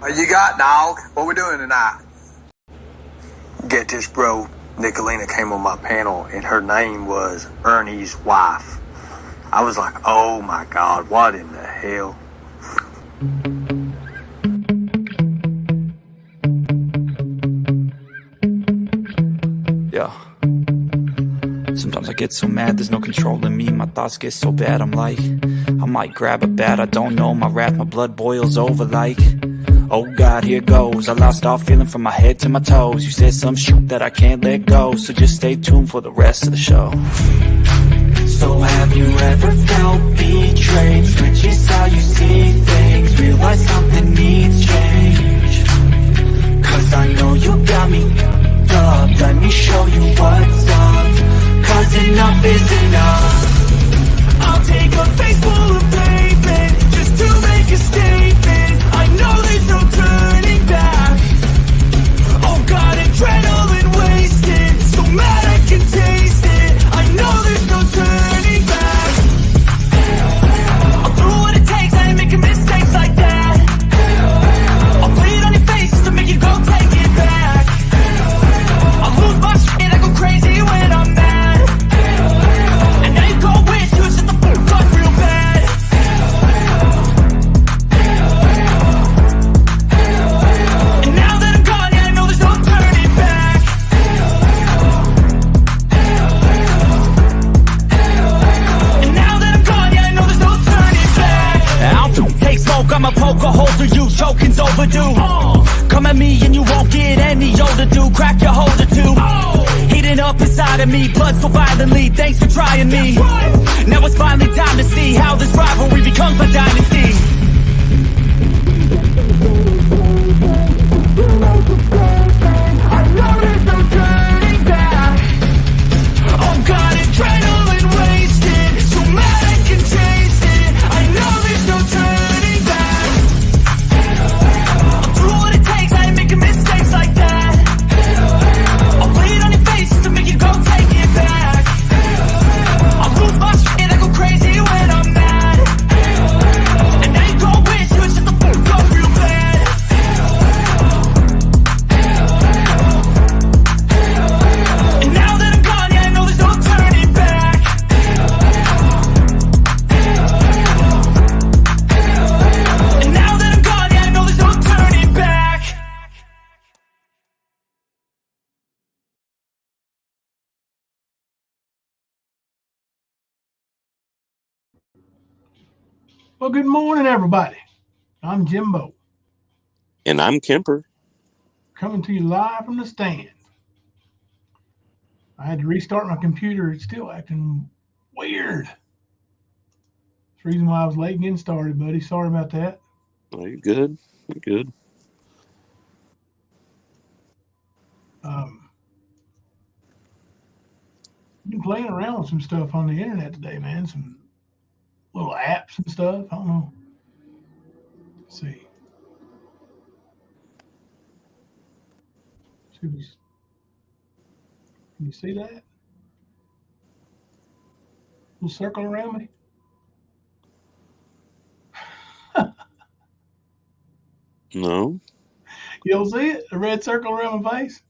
What you got, dog? What we doing tonight? Get this, bro. Nicolina came on my panel, and her name was Ernie's wife. I was like, oh my God, what in the hell? Yeah. Sometimes I get so mad, there's no controlling me. My thoughts get so bad, I'm like, I might grab a bat, I don't know. My wrath, my blood boils over like, oh God, here goes. I lost all feeling from my head to my toes. You said some shit that I can't let go, so just stay tuned for the rest of the show. So have you ever felt betrayed? Switches how you see things, realize something needs change. Cause I know you got me up, let me show you what's up. Cause enough is enough. I'll take a face full of pavement just to make a statement. I know there's no turning back. Oh God, adrenaline wasted, so mad I can taste it. I know there's no turning back. I'll do what it takes, I ain't making mistakes like that. I'll bleed on your face to make you go take it back. I'll lose my shit, I go crazy when I'm mad. And now you go wish you shut the fuck up real bad. And now that I'm gone, yeah, I know there's no turning back. And now that I'm gone, yeah, I know there's no turning back. I'll take smoke, I'ma poke a hole through you, choking's overdue. Come at me and you won't get any older, dude. Crack your holder too. Heating up inside of me, blood so violently. Thanks for trying me. Now it's finally time to see how this rivalry becomes a dynasty. I know there's no turning back. Oh God, adrenaline wasted, so mad I can taste it. I know there's no turning back. I'll do what it takes, I ain't making mistakes like that. I'll bleed on your face to make you go take it back. I'll lose my shit, I go crazy when I'm mad. And now you go wish you would shut the fuck up real bad. And now that I'm gone, yeah, I know there's no turning back. And now that I'm gone, yeah, I know there's no turning back. Well, good morning, everybody. I'm Jimbo, And I'm Kemper. coming to you live from the stand. I had to restart my computer. It's still acting weird. That's the reason why I was late getting started, buddy. Sorry about that. Are you good? You good? Been playing around with some stuff on the internet today, man. Some little apps and stuff. I don't know. Let's see. Can you see that? Little circle around me. No. You don't see it? A red circle around my face?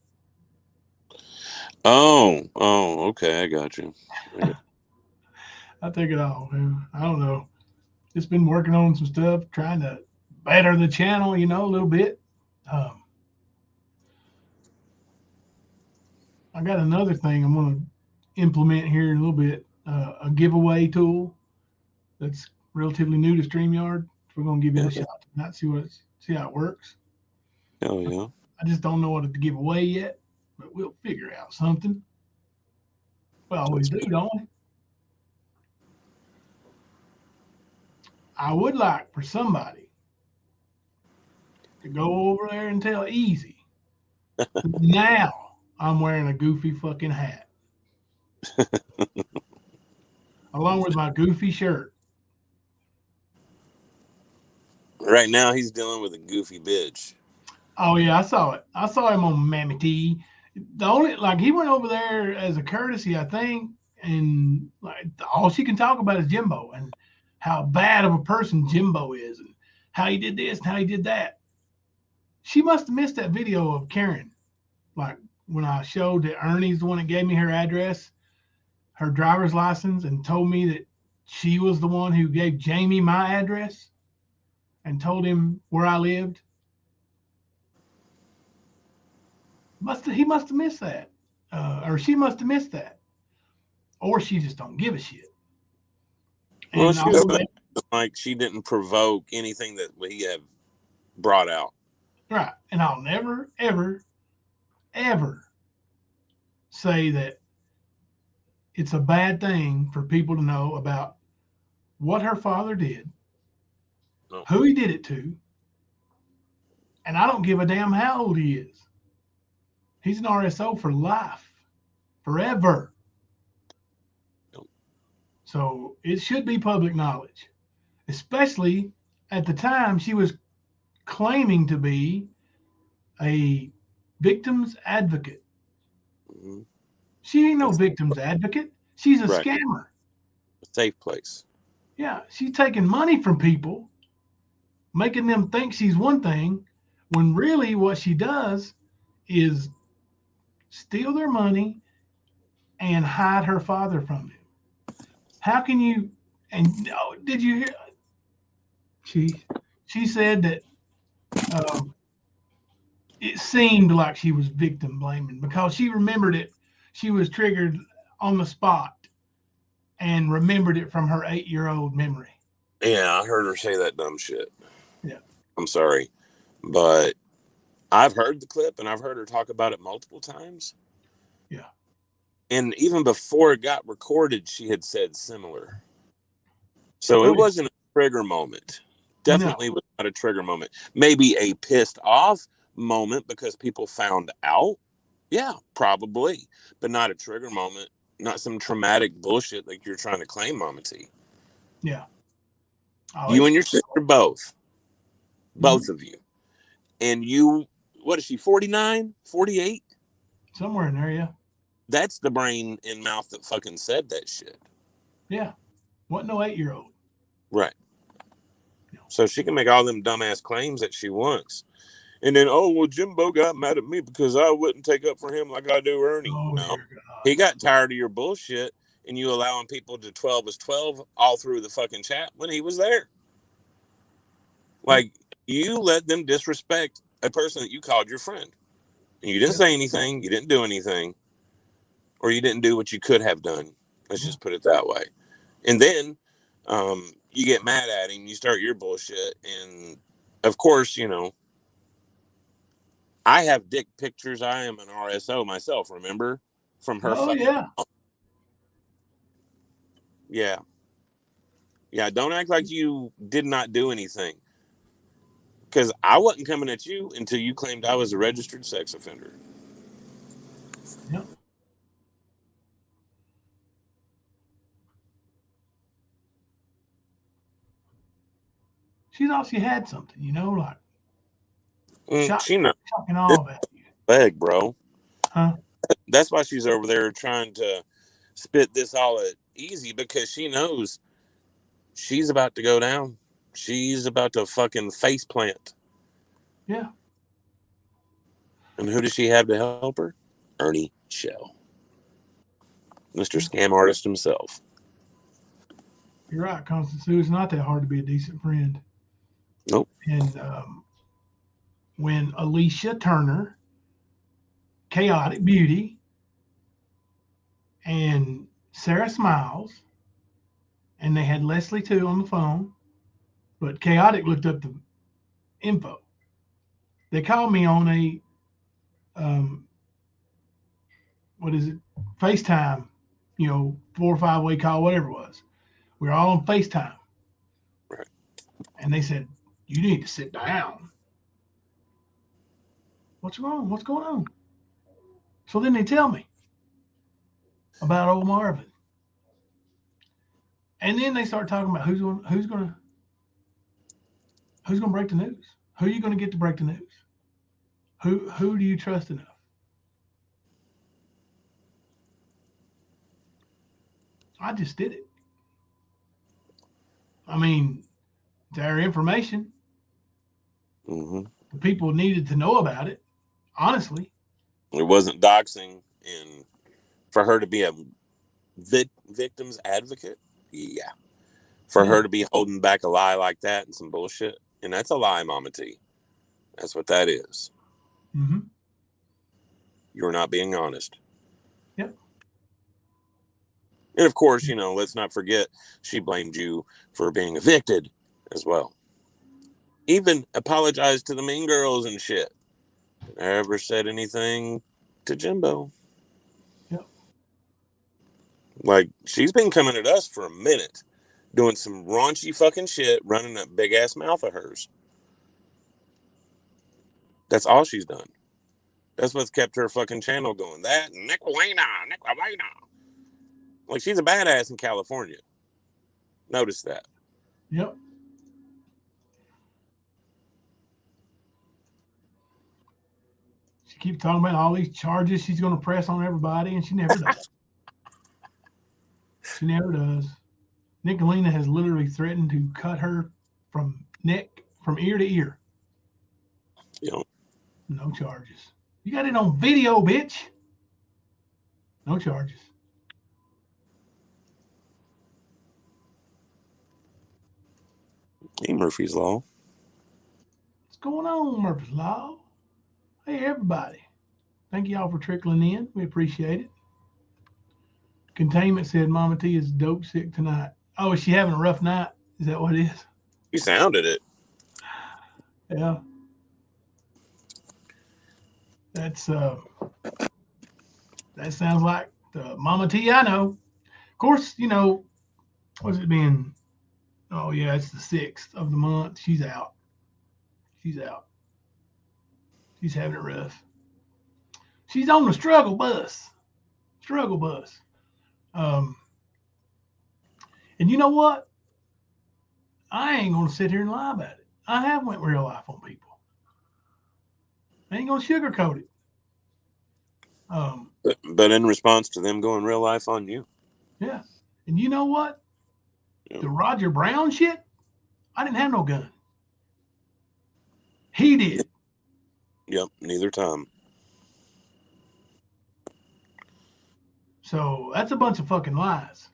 Oh, okay. I got you. I take it off, man. I don't know. Just been working on some stuff, trying to better the channel, a little bit. I got another thing I'm going to implement here in a little bit, a giveaway tool that's relatively new to StreamYard. We're going to give it a shot tonight, see how it works. Oh, yeah. I just don't know what to give away yet, but we'll figure out something. We always do, don't we? I would like for somebody to go over there and tell Easy now I'm wearing a goofy fucking hat along with my goofy shirt. Right now, he's dealing with a goofy bitch. Oh yeah, I saw it. I saw him on Mammy T. He went over there as a courtesy, I think, and all she can talk about is Jimbo and how bad of a person Jimbo is, and how he did this and how he did that. She must have missed that video of Karen. Like when I showed that Ernie's the one that gave me her address, her driver's license, and told me that she was the one who gave Jamie my address and told him where I lived. He must have missed that, or she must have missed that, or she just don't give a shit. Well, And she was like she didn't provoke anything that we have brought out. Right, and I'll never, ever, ever say that it's a bad thing for people to know about what her father did, No. who he did it to, and I don't give a damn how old he is. He's an RSO for life, forever. No. So it should be public knowledge, especially at the time she was claiming to be a victim's advocate. Mm-hmm. She ain't no victim's advocate. She's a Right. scammer. A safe place. Yeah, she's taking money from people, making them think she's one thing, when really what she does is steal their money and hide her father from them. How can you? And did you hear? She said that it seemed like she was victim blaming because she remembered it. She was triggered on the spot and remembered it from her 8-year-old memory. Yeah, I heard her say that dumb shit. Yeah. I'm sorry, but I've heard the clip and I've heard her talk about it multiple times. Yeah. And even before it got recorded, she had said similar. So it wasn't a trigger moment. Definitely was not a trigger moment. Maybe a pissed off moment because people found out. Yeah, probably. But not a trigger moment. Not some traumatic bullshit like you're trying to claim, Mama T. Yeah. Oh, You and your sister both. Both mm-hmm. of you. And you, what is she, 49? 48? Somewhere in there, yeah. That's the brain and mouth that fucking said that shit. Yeah. Wasn't no 8-year-old. Right. So she can make all them dumbass claims that she wants. And then, oh, well, Jimbo got mad at me because I wouldn't take up for him like I do Ernie. Oh, No. He got tired of your bullshit and you allowing people to 12 is 12 all through the fucking chat when he was there. Like, you let them disrespect a person that you called your friend. And you didn't say anything. You didn't do anything. Or you didn't do what you could have done. Let's just put it that way. And then you get mad at him. You start your bullshit. And, of course, you know, I have dick pictures. I am an RSO myself, remember? From her fucking... yeah. Yeah. Yeah, don't act like you did not do anything. Because I wasn't coming at you until you claimed I was a registered sex offender. Yep. She thought she had something, you know, like She knows. shocking all at you. Leg, bro. Huh? That's why she's over there trying to spit this all at easy, because she knows she's about to go down. She's about to fucking face plant. Yeah. And who does she have to help her? Ernie Shell. Mr. Scam Artist himself. You're right, Constance Sue. It's not that hard to be a decent friend. Nope. And when Alicia Turner, Chaotic Beauty, and Sarah Smiles, and they had Leslie too on the phone, but Chaotic looked up the info. They called me on a what is it? FaceTime, you know, 4 or 5 way call, whatever it was. We were all on FaceTime. Right. And they said, you need to sit down. What's wrong? What's going on? So then they tell me about old Marvin. And then they start talking about who's gonna break the news? Who are you gonna get to break the news? Who do you trust enough? I just did it. I mean, their information. Mm-hmm. The people needed to know about it, honestly. It wasn't doxing, and for her to be a victim's advocate, yeah. For her to be holding back a lie like that and some bullshit, and that's a lie, Mama T. That's what that is. Mm-hmm. You're not being honest. Yep. And of course, let's not forget she blamed you for being evicted as well. Even apologized to the mean girls and shit. Never said anything to Jimbo. Yep. Like, she's been coming at us for a minute, doing some raunchy fucking shit, running that big ass mouth of hers. That's all she's done. That's what's kept her fucking channel going. That Nicolina. Like, she's a badass in California. Notice that. Yep. She keeps talking about all these charges she's going to press on everybody, and she never does. She never does. Nicolina has literally threatened to cut her from ear to ear. Yep. No charges. You got it on video, bitch. No charges. Hey, Murphy's Law. What's going on, Murphy's Law? Hey, everybody. Thank y'all for trickling in. We appreciate it. Containment said Mama T is dope sick tonight. Oh, is she having a rough night? Is that what it is? You sounded it. Yeah. That sounds like the Mama T I know. Of course, what's it been? Oh yeah, it's the 6th of the month. She's out. She's having it rough. She's on the struggle bus. And you know what? I ain't gonna sit here and lie about it. I have went real life on people. I ain't gonna sugarcoat it. But in response to them going real life on you. Yeah. And you know what? Yeah. The Roger Brown shit, I didn't have no gun. He did. Yep, neither time. So that's a bunch of fucking lies.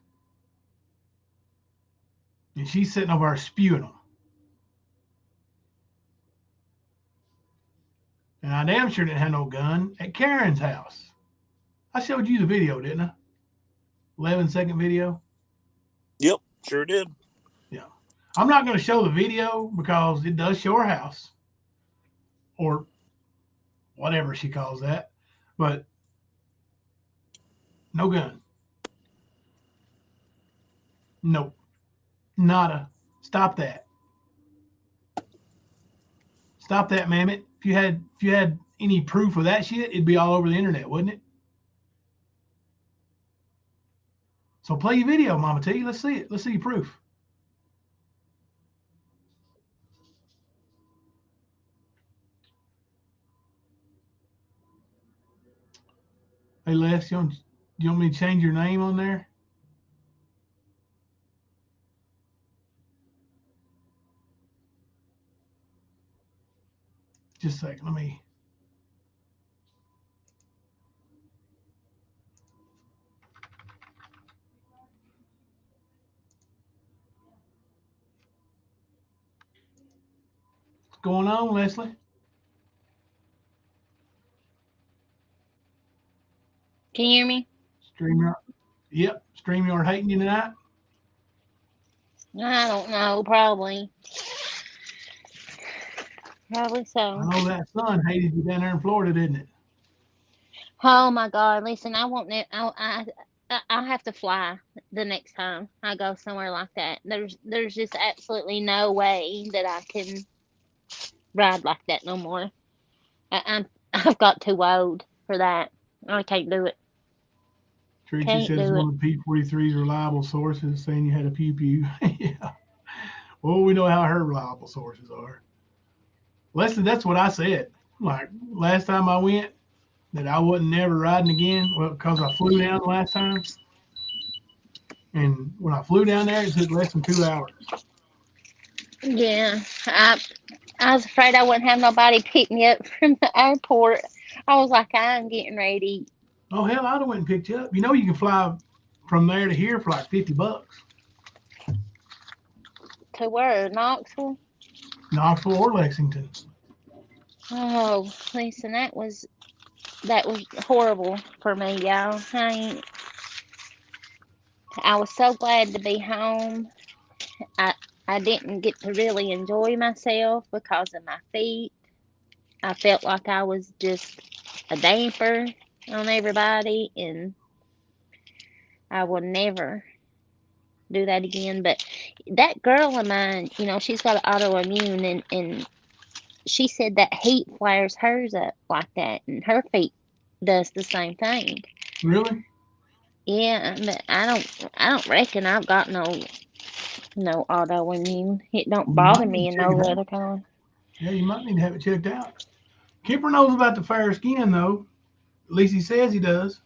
And she's sitting over there spewing them. And I damn sure didn't have no gun at Karen's house. I showed you the video, didn't I? 11-second video. Yep, sure did. Yeah. I'm not going to show the video because it does show her house. Or whatever she calls that. But no gun. Nope. Nada. Stop that. Stop that, Mammoth. If you had any proof of that shit, it'd be all over the internet, wouldn't it? So play your video, Mama T. Let's see it. Let's see your proof. Hey, Les, you want me to change your name on there? Just a second. Let me. What's going on, Leslie? Can you hear me? StreamYard. Yep. StreamYard hating you tonight? I don't know. Probably. Probably so. I know that sun hated you down there in Florida, didn't it? Oh my God! Listen, I won't. I have to fly the next time I go somewhere like that. There's just absolutely no way that I can ride like that no more. I've got too old for that. I can't do it. Tracy says one of P43's reliable sources saying you had a pew pew. Yeah. Well, we know how her reliable sources are. Leslie, that's what I said. Like last time I went, that I wasn't never riding again. Well, because I flew down the last time. And when I flew down there, it took less than 2 hours. Yeah, I was afraid I wouldn't have nobody pick me up from the airport. I was like, I'm getting ready Oh hell, I'd have went and picked you up. You know you can fly from there to here for like $50. to where? Knoxville? Knoxville or Lexington. Oh, listen, that was horrible for me, y'all. I was so glad to be home. I I didn't get to really enjoy myself because of my feet. I felt like I was just a damper on everybody, and I will never do that again. But that girl of mine, she's got autoimmune, and she said that heat flares hers up like that, and her feet does the same thing. Really? Yeah, but I don't reckon I've got no autoimmune. It don't You bother might me need in to check no it other out. kind. Yeah, you might need to have it checked out. Kipper knows about the fair skin though. At least he says he does.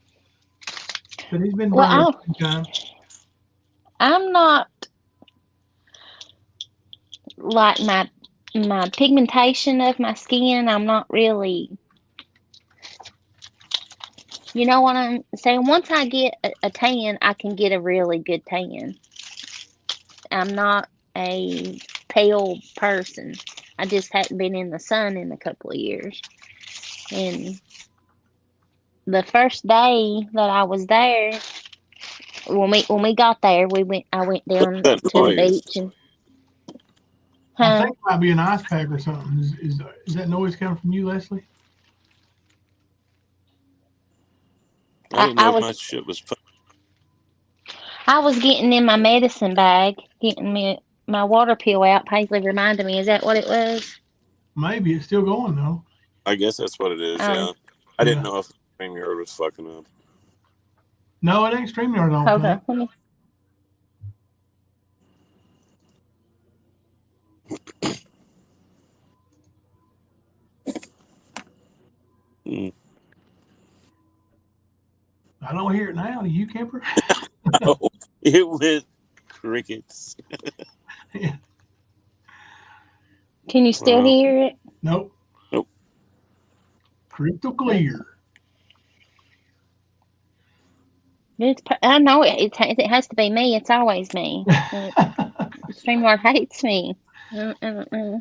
But he's been Well, burned a few times. I'm not like my pigmentation of my skin. I'm not really. You know what I'm saying? Once I get a tan, I can get a really good tan. I'm not a pale person. I just hadn't been in the sun in a couple of years. And the first day that I was there, when we got there, I went down That to the noise. beach and I think huh? it might be an ice pack or something. Is that noise coming from you, Leslie? I I, didn't I know was my shit was. I was getting in my medicine bag, getting me my water pill out. Paisley reminded me. Is that what it was? Maybe it's still going though. I guess that's what it is. Um. Yeah, I didn't Yeah. know if the StreamYard was fucking up. No, it ain't StreamYard, I don't Okay. think. Let me. Mm. I don't hear it now. Do you, Kemper? Oh, it went crickets. Yeah. Can you still Wow. hear it? Nope. Nope. Crystal Uh, clear. I know it has to be me. It's always me. StreamYard hates me. Uh.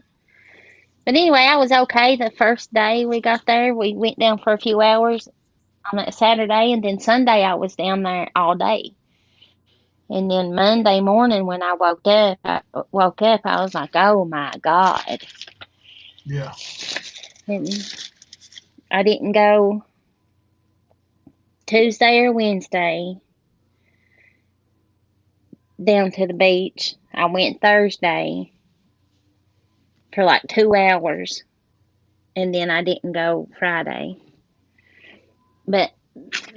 But anyway, I was okay the first day we got there. We went down for a few hours on that Saturday, and then Sunday I was down there all day. And then Monday morning when I woke up, I was like, "Oh my God!" Yeah. And I didn't go Tuesday or Wednesday down to the beach. I went Thursday for like 2 hours, and then I didn't go Friday. But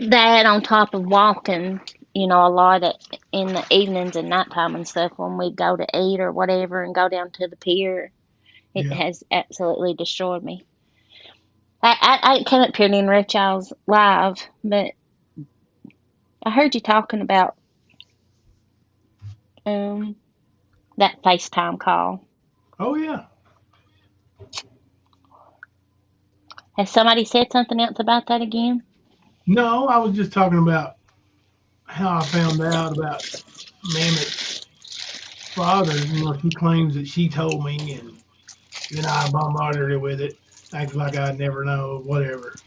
that on top of walking, a lot in the evenings and nighttime and stuff when we go to eat or whatever and go down to the pier, it Yeah. has absolutely destroyed me. I didn't come up here and interrupt y'all's live, but I heard you talking about um that FaceTime call. Oh yeah. Has somebody said something else about that again? No, I was just talking about how I found out about Mammoth's father. She claims that she told me, and then I bombarded her with it, acting like I'd never know, whatever.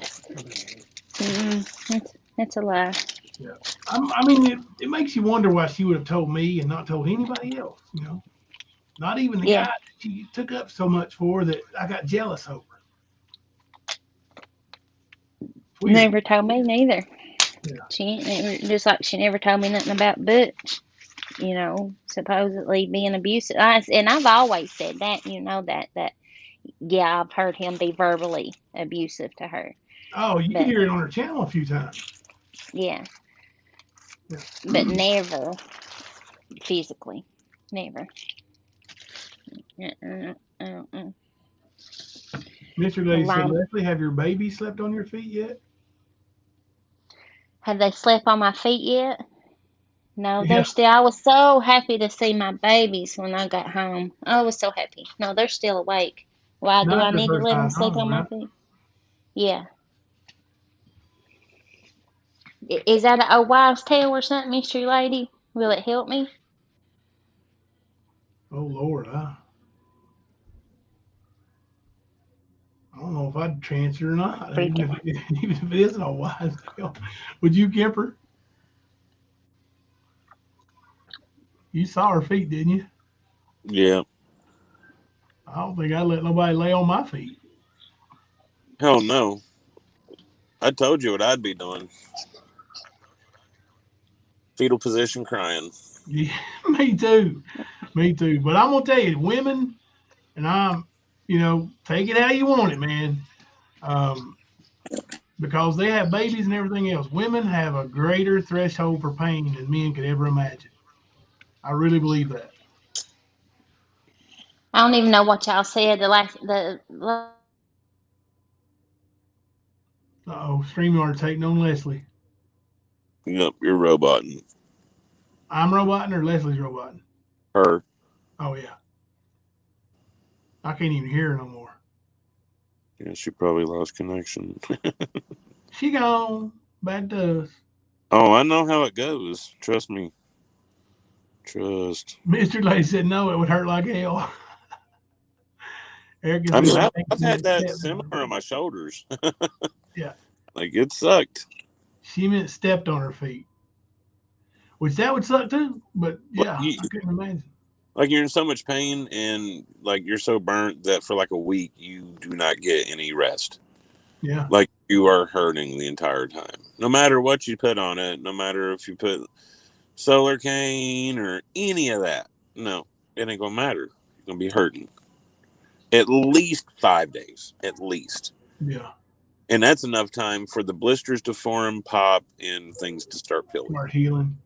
That's a lie. Yeah. I mean, it makes you wonder why she would have told me and not told anybody else. Not even the guy Yeah, that she took up so much for that I got jealous over. It's weird. never told me neither. Yeah. She ain't never, just like she never told me nothing about Butch. Supposedly being abusive. And I've always said that. That yeah, I've heard him be verbally abusive to her. Oh, you can But hear it on her channel a few times. yeah, Yeah. but never physically. Never. Uh-uh. Mr. Lady said, Line. Leslie, have your baby slept on your feet yet? Have they slept on my feet yet? No, they're Yeah. still. I was so happy to see my babies when I got home. I was so happy. No, they're still awake. Why do Not I the need to first let them time sleep wrong, on my right? feet? Yeah. Is that a wives' tale or something, mystery lady? Will it help me? Oh Lord, I don't know if I'd trance it or not, even Freaking. if even if it isn't a wise tale. Would you, Kemper? You saw her feet, didn't you? Yeah. I don't think I'd let nobody lay on my feet. Hell no. I told you what I'd be doing. Fetal position crying. Yeah, me too. Me too. But I'm gonna tell you, women, and take it how you want it, man. Um, because they have babies and everything else. Women have a greater threshold for pain than men could ever imagine. I really believe that. I don't even know what y'all said. The Oh, StreamYard taking on Leslie. Yep, you're roboting I'm roboting or Leslie's roboting? her. Oh yeah. I can't even hear her no more. Yeah, she probably lost connection. She gone. Back to us. Oh, I know how it goes. Trust me. Trust. Mr. Lady said no, it would hurt like hell. Erica I said mean, I I've, think I've she had meant that stepped similar on her on feet. my shoulders. Yeah. Like, it sucked. She meant stepped on her feet. Which that would suck too. But Like, yeah, I couldn't imagine. you're in so much pain and, like, you're so burnt that for, like, a week, you do not get any rest. Yeah. Like, you are hurting the entire time. No matter what you put on it, no matter if you put solar cane or any of that. No, it ain't going to matter. You're going to be hurting. At least 5 days. At least. Yeah. And that's enough time for the blisters to form, pop, and things to start peeling. Start healing.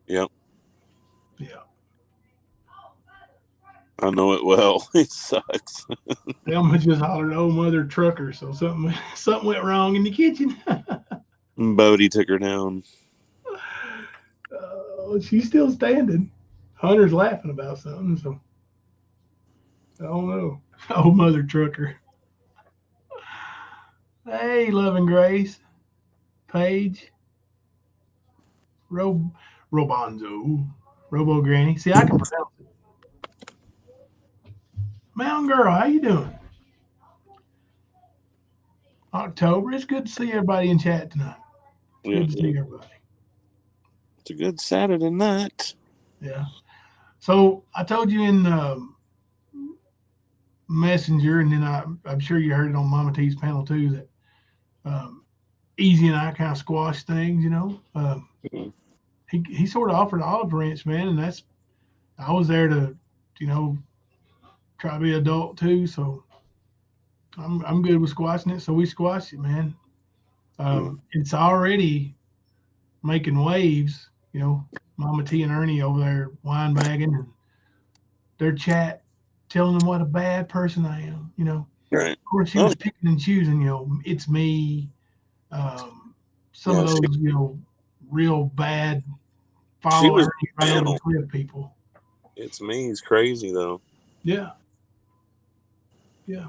Yep. Yeah. I know it well. It sucks. Thelma just hollered, "Oh, mother trucker!" So something went wrong in the kitchen. Bodie took her down. She's still standing. Hunter's laughing about something, so I don't know. Oh, mother trucker. Hey, loving Grace, Paige, Rob, Robonzo, Robo Granny. See, I can pronounce it. Mountain Girl, how you doing? October. It's good to see everybody in chat tonight. It's Yeah, good to see everybody. it's a good Saturday night. Yeah. So I told you in Messenger, and then I'm sure you heard it on Mama T's panel too, that Easy and I kind of squashed things. Mhm. He sort of offered an olive branch, man, and I was there to, you know, try to be adult too. So I'm good with squashing it. So we squashed it, man. Yeah. It's already making waves. Mama T and Ernie over there wine bagging and their chat telling them what a bad person I am. Right. Of course, she Oh, was picking and choosing. It's me. Um, some of yeah. those, real bad She follow was Ernie the right over the panel. cliff people. It's me. He's crazy though. Yeah, yeah.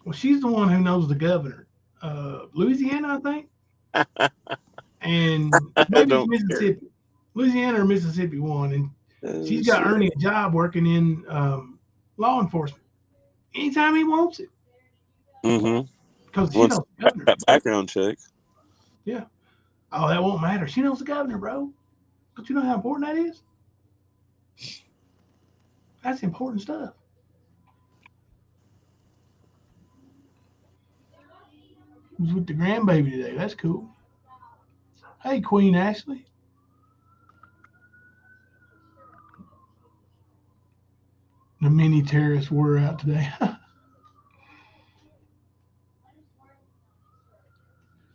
Well, she's the one who knows the governor. Louisiana, I think, and I maybe it's don't care. Mississippi. Louisiana or Mississippi one, and she's got Shit. Ernie a job working in law enforcement anytime he wants it Mm-hmm. because she Once knows the governor. that background check. Yeah. Oh, that won't matter. She knows the governor, bro. Don't you know how important that is? That's important stuff. He was with the grandbaby today. That's cool. Hey, Queen Ashley. The mini terrorists were out today.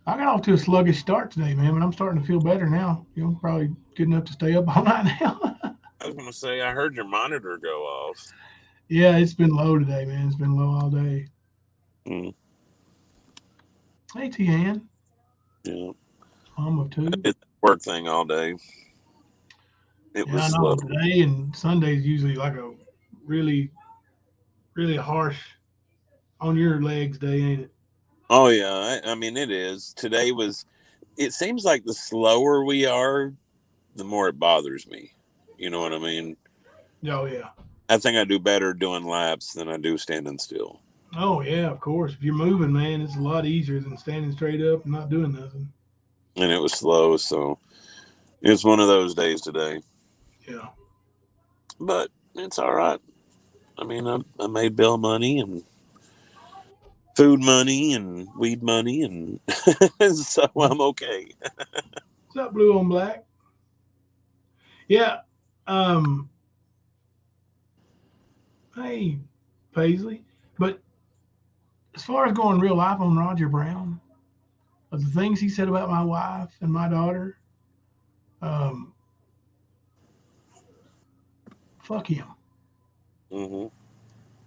I got off to a sluggish start today, man, but I'm starting to feel better now. Probably good enough to stay up all night now. I was gonna say I heard your monitor go off. Yeah, it's been low today, man. It's been low all day. Mm, Hey, Tian, yeah. mom of I two. did the work thing all day. It Yeah, was I slow. know. Today and Sunday is usually like a really, really harsh on your legs day, ain't it? Oh yeah, I mean it is. Today was. It seems like the slower we are, the more it bothers me. You know what I mean? Oh yeah. I think I do better doing laps than I do standing still. Oh yeah, of course. If you're moving, man, it's a lot easier than standing straight up and not doing nothing. And it was slow, so it's one of those days today. Yeah. But it's all right. I mean, I made bill money and food money and weed money, and so I'm okay. What's up, blue on black? Yeah. Um. Hey, Paisley. But as far as going real life on Roger Brown, of the things he said about my wife and my daughter, um, fuck him. Hmm.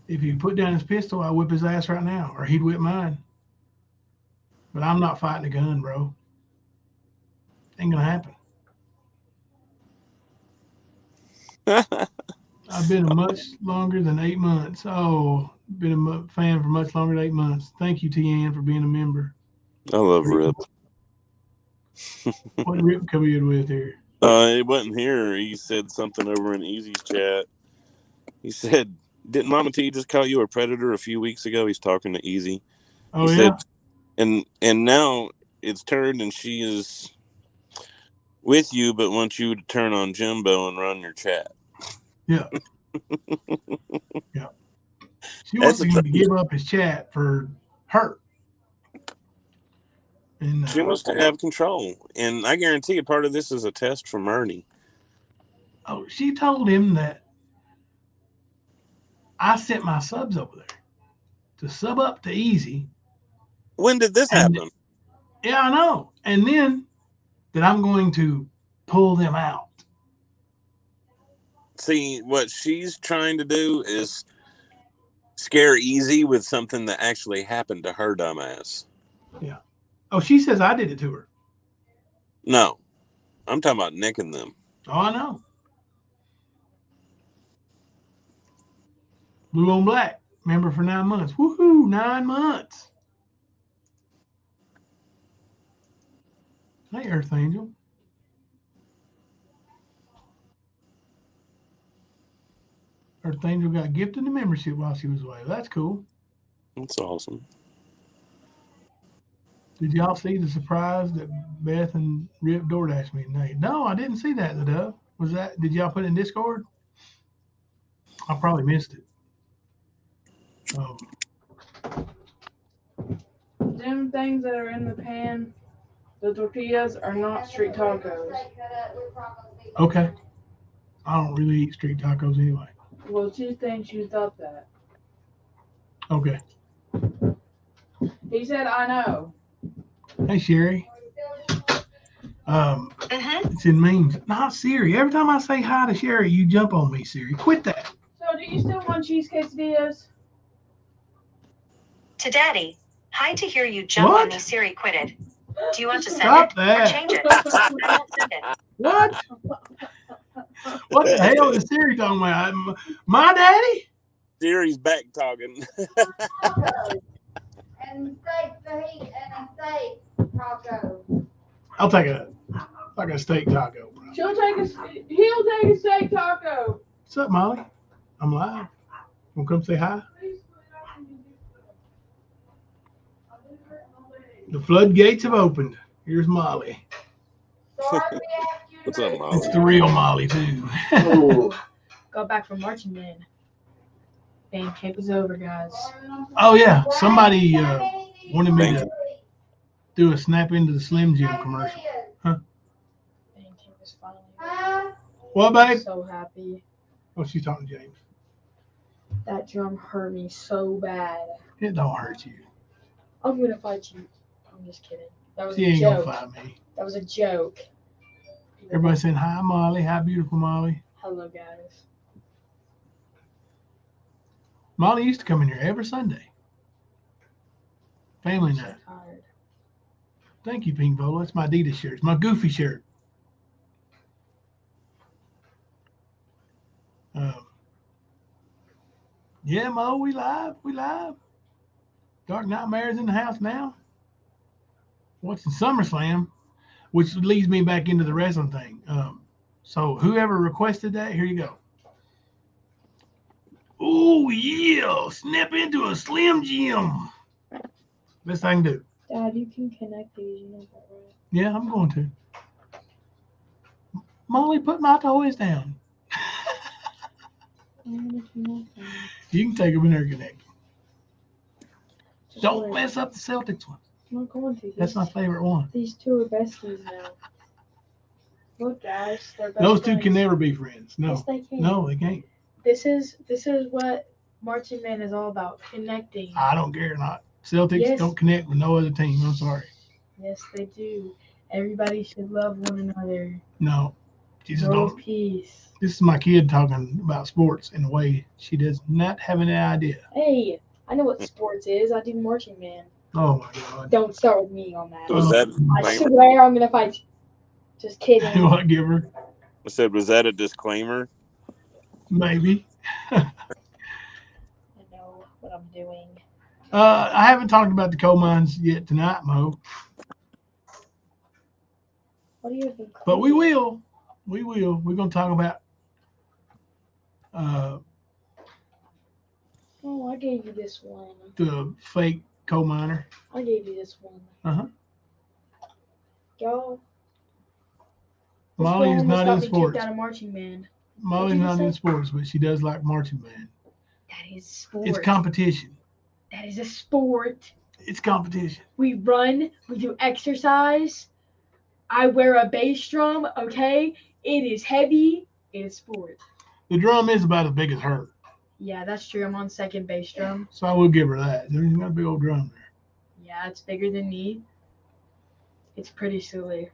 If he put down his pistol, I'd whip his ass right now, or he'd whip mine. But I'm not fighting a gun, bro. Ain't gonna happen. I've been a much longer than 8 months. Oh, been a fan for much longer than 8 months. Thank you, Tian, for being a member. I love Rip. What Rip come in with here? He wasn't here. He said something over in Easy's chat. He said, "Didn't Mama T just call you a predator a few weeks ago?" He's talking to Easy. He Oh said, yeah, and now it's turned, and she is with you, but wants you to turn on Jimbo and run your chat. yeah, yeah. She That's wants a him to give up his chat for her. And She wants to have control, and I guarantee a part of this is a test from Ernie. oh, she told him that I sent my subs over there to sub up to Easy. When did this And happen? yeah, I know. And then that I'm going to pull them out. See, what she's trying to do is scare Easy with something that actually happened to her dumbass. Yeah. Oh, she says I did it to her. No, I'm talking about Nick and them. Oh, I know. Blue on black. Member for 9 months. Woohoo! 9 months. Hey, Earth Angel. Earth Angel got gifted the membership while she was away. That's cool. That's awesome. Did y'all see the surprise that Beth and Rip DoorDash me today? No, I didn't see that, the dove. Was that, did y'all put it in Discord? I probably missed it. Um, Them things that are in the pan, the tortillas, are not street tacos. okay. I don't really eat street tacos anyway. Well, she thinks you thought that. Okay. He said, I know. Hey, Sherry. It's in memes. Not Siri. Every time I say hi to Sherry, you jump on me, Siri. Quit that. So, do you still want cheese quesadillas? To Daddy. Hi to hear you jump What? on me, Siri quitted. Do you want to send Stop it that. or change it? I won't send it. What? What the hell is Siri talking about? My daddy? Siri's back talking. And steak fajita and a steak taco. I'll take a steak taco, bro. He'll take a steak taco. What's up, Molly? I'm live. Wanna come say hi? The floodgates have opened. Here's Molly. Sorry we asked you to What's up, make Molly? It's the real Molly too. Got back from marching band. Band camp is over, guys. Oh yeah, somebody wanted me Thank to you. do a snap into the Slim Jim commercial. Band camp is finally over. What, babe? So happy. Oh, she's talking to James. That drum hurt me so bad. It don't hurt you. I'm gonna fight you. I'm just kidding. That was She a ain't gonna joke. fight me. That was a joke. Everybody saying hi, Molly. Hi, beautiful Molly. Hello, guys. Molly used to come in here every Sunday. Family I'm so night. tired. Thank you, Pink Volo. That's my Adidas shirt. It's my Goofy shirt. Yeah, Mo, we live. We live. Dark Nightmares in the house now. Watching SummerSlam, which leads me back into the wrestling thing. So whoever requested that, here you go. Oh yeah, snap into a Slim Jim. Best I can do. Dad, you can connect these. You know that, right? Yeah, I'm going to. Molly, put my toys down. You can take them in there and connect. Don't mess up the Celtics one. I'm not going to. That's my favorite one. These two are besties now. Look, guys, they're best Those two friends. can never be friends. No. Yes, they can. No, they can't. This is what Marching Man is all about. Connecting. I don't care not. Celtics don't connect with no other team. I'm sorry. Yes, they do. Everybody should love one another. No. Jesus World don't. peace. This is my kid talking about sports in a way she does not have any idea. Hey, I know what sports is. I do Marching Man. Oh my God. Don't start with me on that. Was that? I swear I'm gonna fight you. Just kidding. What, give her? I said, was that a disclaimer? Maybe. I know what I'm doing. I haven't talked about the coal mines yet tonight, Mo. What do you think? But we will. We will. We're going to talk about. Oh, I gave you this one. The fake coal miner. I gave you this one. Y'all. Molly is not in sports. Kicked out of marching band. Molly's not in sports, but she does like marching band. That is sport. It's competition. That is a sport. It's competition. We run. We do exercise. I wear a bass drum. Okay, it is heavy. It is sport. The drum is about as big as her. Yeah, that's true. I'm on second bass drum. So I will give her that. There's got a big old drum there. Yeah, it's bigger than me. It's pretty silly.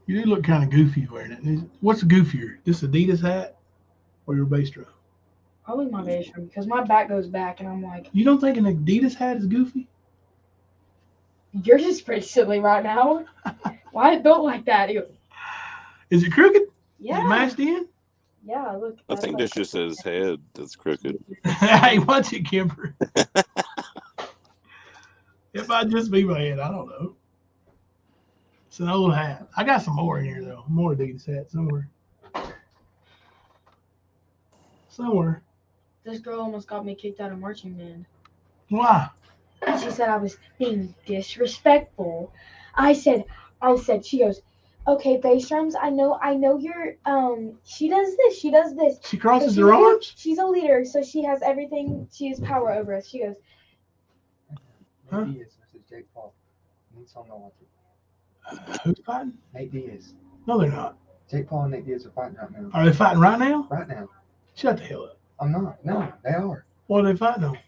You do look kind of goofy wearing it. What's goofier, this Adidas hat or your bass drum? Probably my bass drum because my back goes back and I'm like. You don't think an Adidas hat is goofy? Yours is pretty silly right now. Why is it built like that? Is it crooked? Yeah. Is it mashed in? Yeah, look. I think that's just his head that's crooked. Hey, watch it, Kimber. It might just be my head. I don't know. It's an old hat. I got some more in here, though. More Adidas hats somewhere. Somewhere. This girl almost got me kicked out of marching band. Why? She said I was being disrespectful. I said, she goes, okay, bass drums, I know you're, she does this. She crosses So her arms? She's a leader, so she has everything, she has power over us. She goes, Huh? Nate Diaz versus Jake Paul. Who's fighting? Nate Diaz. No, they're not. Jake Paul and Nate Diaz are fighting right now. Are they fighting right now? Right now. Shut the hell up. I'm not. No, they are. What are they fighting on?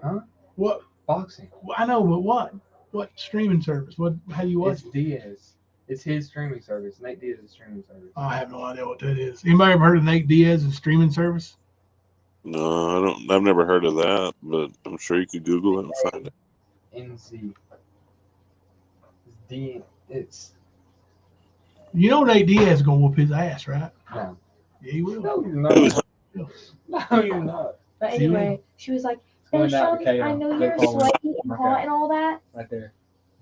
Huh? What? Boxing. I know, but what? What streaming service? What? How do you watch It's Diaz. It's his streaming service. Nate Diaz's streaming service. I have no idea what that is. Anybody ever heard of Nate Diaz's streaming service? No, I don't. I've never heard of that, but I'm sure you could Google it and find it. NZ. It's You know Nate Diaz is gonna whoop his ass, right? no. Yeah, he will. No, you're not. No, you're not. but anyway, she was like, bass drums, I know you're sweaty and hot and all that. Right there.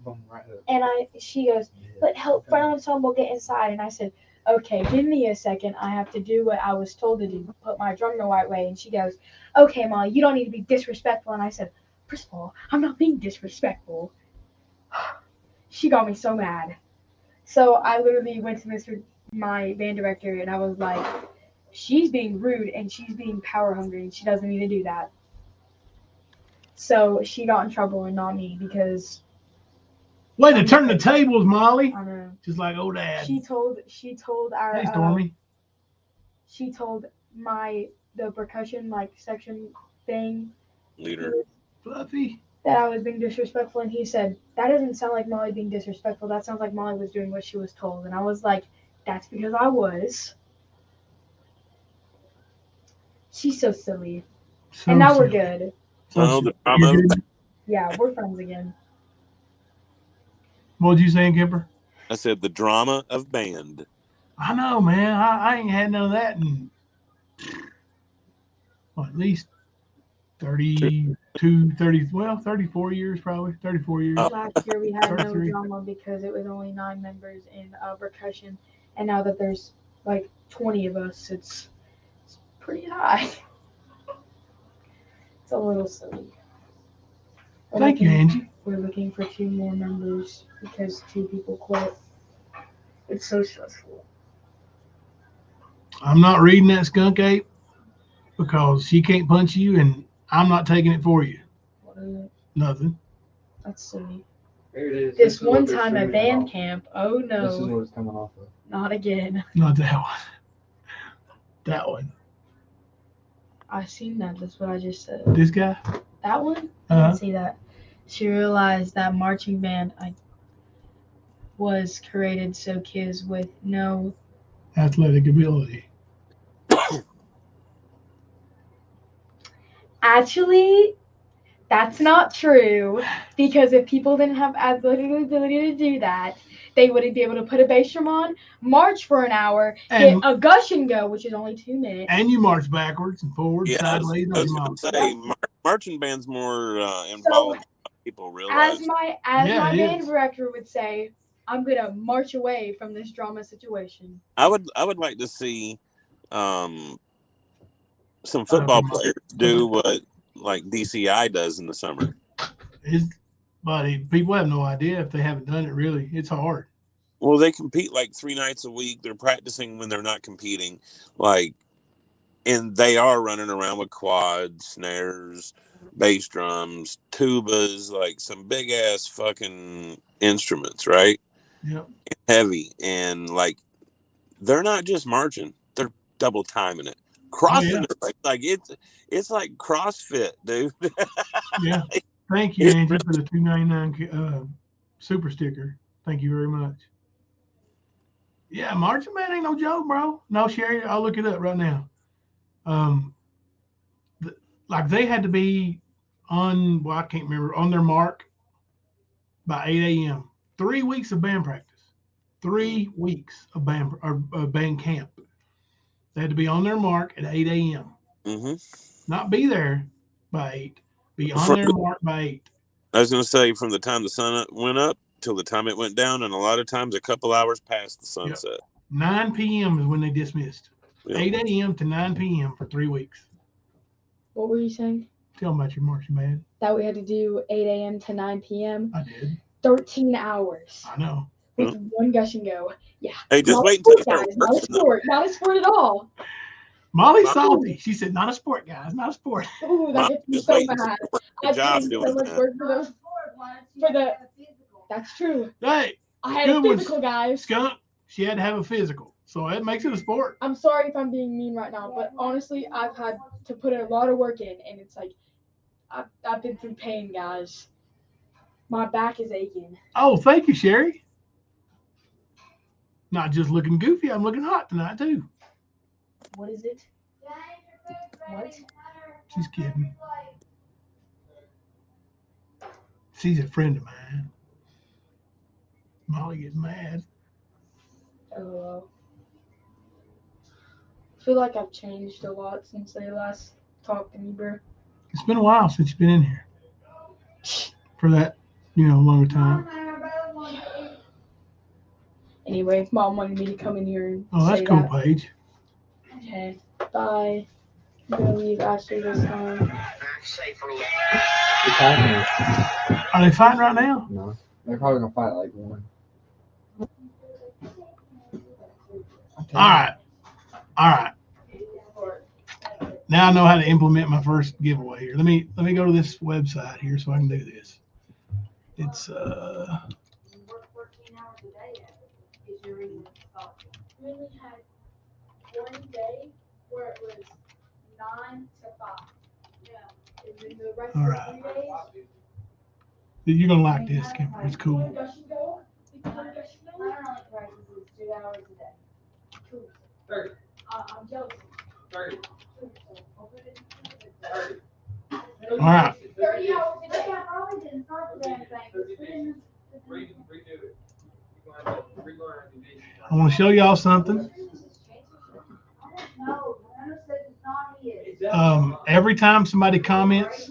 Boom, right there. And she goes, but help front ensemble get inside. And I said, okay, give me a second. I have to do what I was told to do, put my drum the right way. And she goes, okay, Molly, you don't need to be disrespectful. And I said, first of all, I'm not being disrespectful. She got me so mad. So I literally went to my band director, and I was like, she's being rude and she's being power hungry and she doesn't need to do that. So she got in trouble and not me because. Way to turn the tables, Molly. I know. Just like old dad. She told our. Hey, Stormy. She told the percussion section thing. Leader. Fluffy. That I was being disrespectful, and he said, that doesn't sound like Molly being disrespectful. That sounds like Molly was doing what she was told. And I was like, that's because I was. She's so silly. So and now silly. we're good. Oh, the drama. Yeah, we're friends again. What would you saying, Kipper? I said the drama of band. I know, man. I ain't had none of that in at least 32, 30, well, 34 years probably. 34 years. Last year we had no 33. drama because it was only 9 members in percussion, and now that there's like 20 of us, it's pretty high. It's a little silly. Thank you, Angie. We're looking for 2 more members because 2 people quit. It's so stressful. I'm not reading that skunk ape because she can't punch you, and I'm not taking it for you. What is it? Nothing. That's silly. Here it is. This one time at band camp, oh This is no, what it's coming off of. not again. Not that one. That one. I seen that. That's what I just said. This guy? That one? I Uh-huh. didn't see that. She realized that marching band was created so kids with no Athletic ability. Actually, that's not true, because if people didn't have athletic ability to do that, they wouldn't be able to put a bass drum on, march for an hour, And- get a gush and go, which is only 2 minutes. And you march backwards and forwards, Yeah, sideways. I was gonna say marching band's more involved. People realize. As my Yeah, it band is. director would say, I'm gonna march away from this drama situation. I would like to see some football players do what like DCI does in the summer. Buddy, people have no idea if they haven't done it. Really, it's hard. Well, they compete like 3 nights a week. They're practicing when they're not competing, like, and they are running around with quads, snares, bass drums, tubas, like some big ass fucking instruments, right? Yep. Heavy, and like they're not just marching; they're double timing it. CrossFit, like it's like CrossFit, dude. Yeah. Thank you, Angie, for the $2.99 super sticker. Thank you very much. Yeah, marching band ain't no joke, bro. No, Sherry, I'll look it up right now. Like they had to be on, well, I can't remember, on their mark by 8 a.m. 3 weeks of band practice. 3 weeks of band camp. They had to be on their mark at 8 a.m. Mm-hmm. Not be there by 8. Be on their mark by 8. I was going to say from the time the sun went up till the time it went down, and a lot of times a couple hours past the sunset. Yep. 9 p.m. is when they dismissed. Yep. 8 a.m. to 9 p.m. for 3 weeks. What were you saying? Tell them about your marching band. That we had to do 8 a.m. to 9 p.m. I did. 13 hours. I know. With one gush and go. Yeah. Hey, just wait until you start Not a sport. Not a sport at all. Molly's salty. She said, not a sport, guys. Not a sport. Ooh, that gets me so mad. I did so much work for those. That's true. Hey. I had a physical, guys. Skunk, she had to have a physical. So it makes it a sport. I'm sorry if I'm being mean right now, but honestly, I've had to put a lot of work in, and it's like, I've been through pain, guys. My back is aching. Oh, thank you, Sherry. Not just looking goofy, I'm looking hot tonight, too. What is it? What? She's kidding. She's a friend of mine. Molly gets mad. Oh. I feel like I've changed a lot since they last talked to me, bro. It's been a while since you've been in here. For that, longer time. Anyway, Mom wanted me to come in here and oh, that's say cool, that. Paige. Okay, bye. I'm gonna leave Ashley this time. Are they fighting right now? No, they're probably gonna fight like one. All right. Now I know how to implement my first giveaway here. Let me go to this website here so I can do this. It's We only had one day where it was 9 to 5. Yeah. And then the rest all of right. the 3 days. You're gonna like this, Kimber. It's cool. I don't like practices 2 hours a day. Cool. 30. I'm jealous. 30. 30. All right. 30 hours a day. I probably didn't start the damn thing. Redo it. I want to show y'all something. every time somebody comments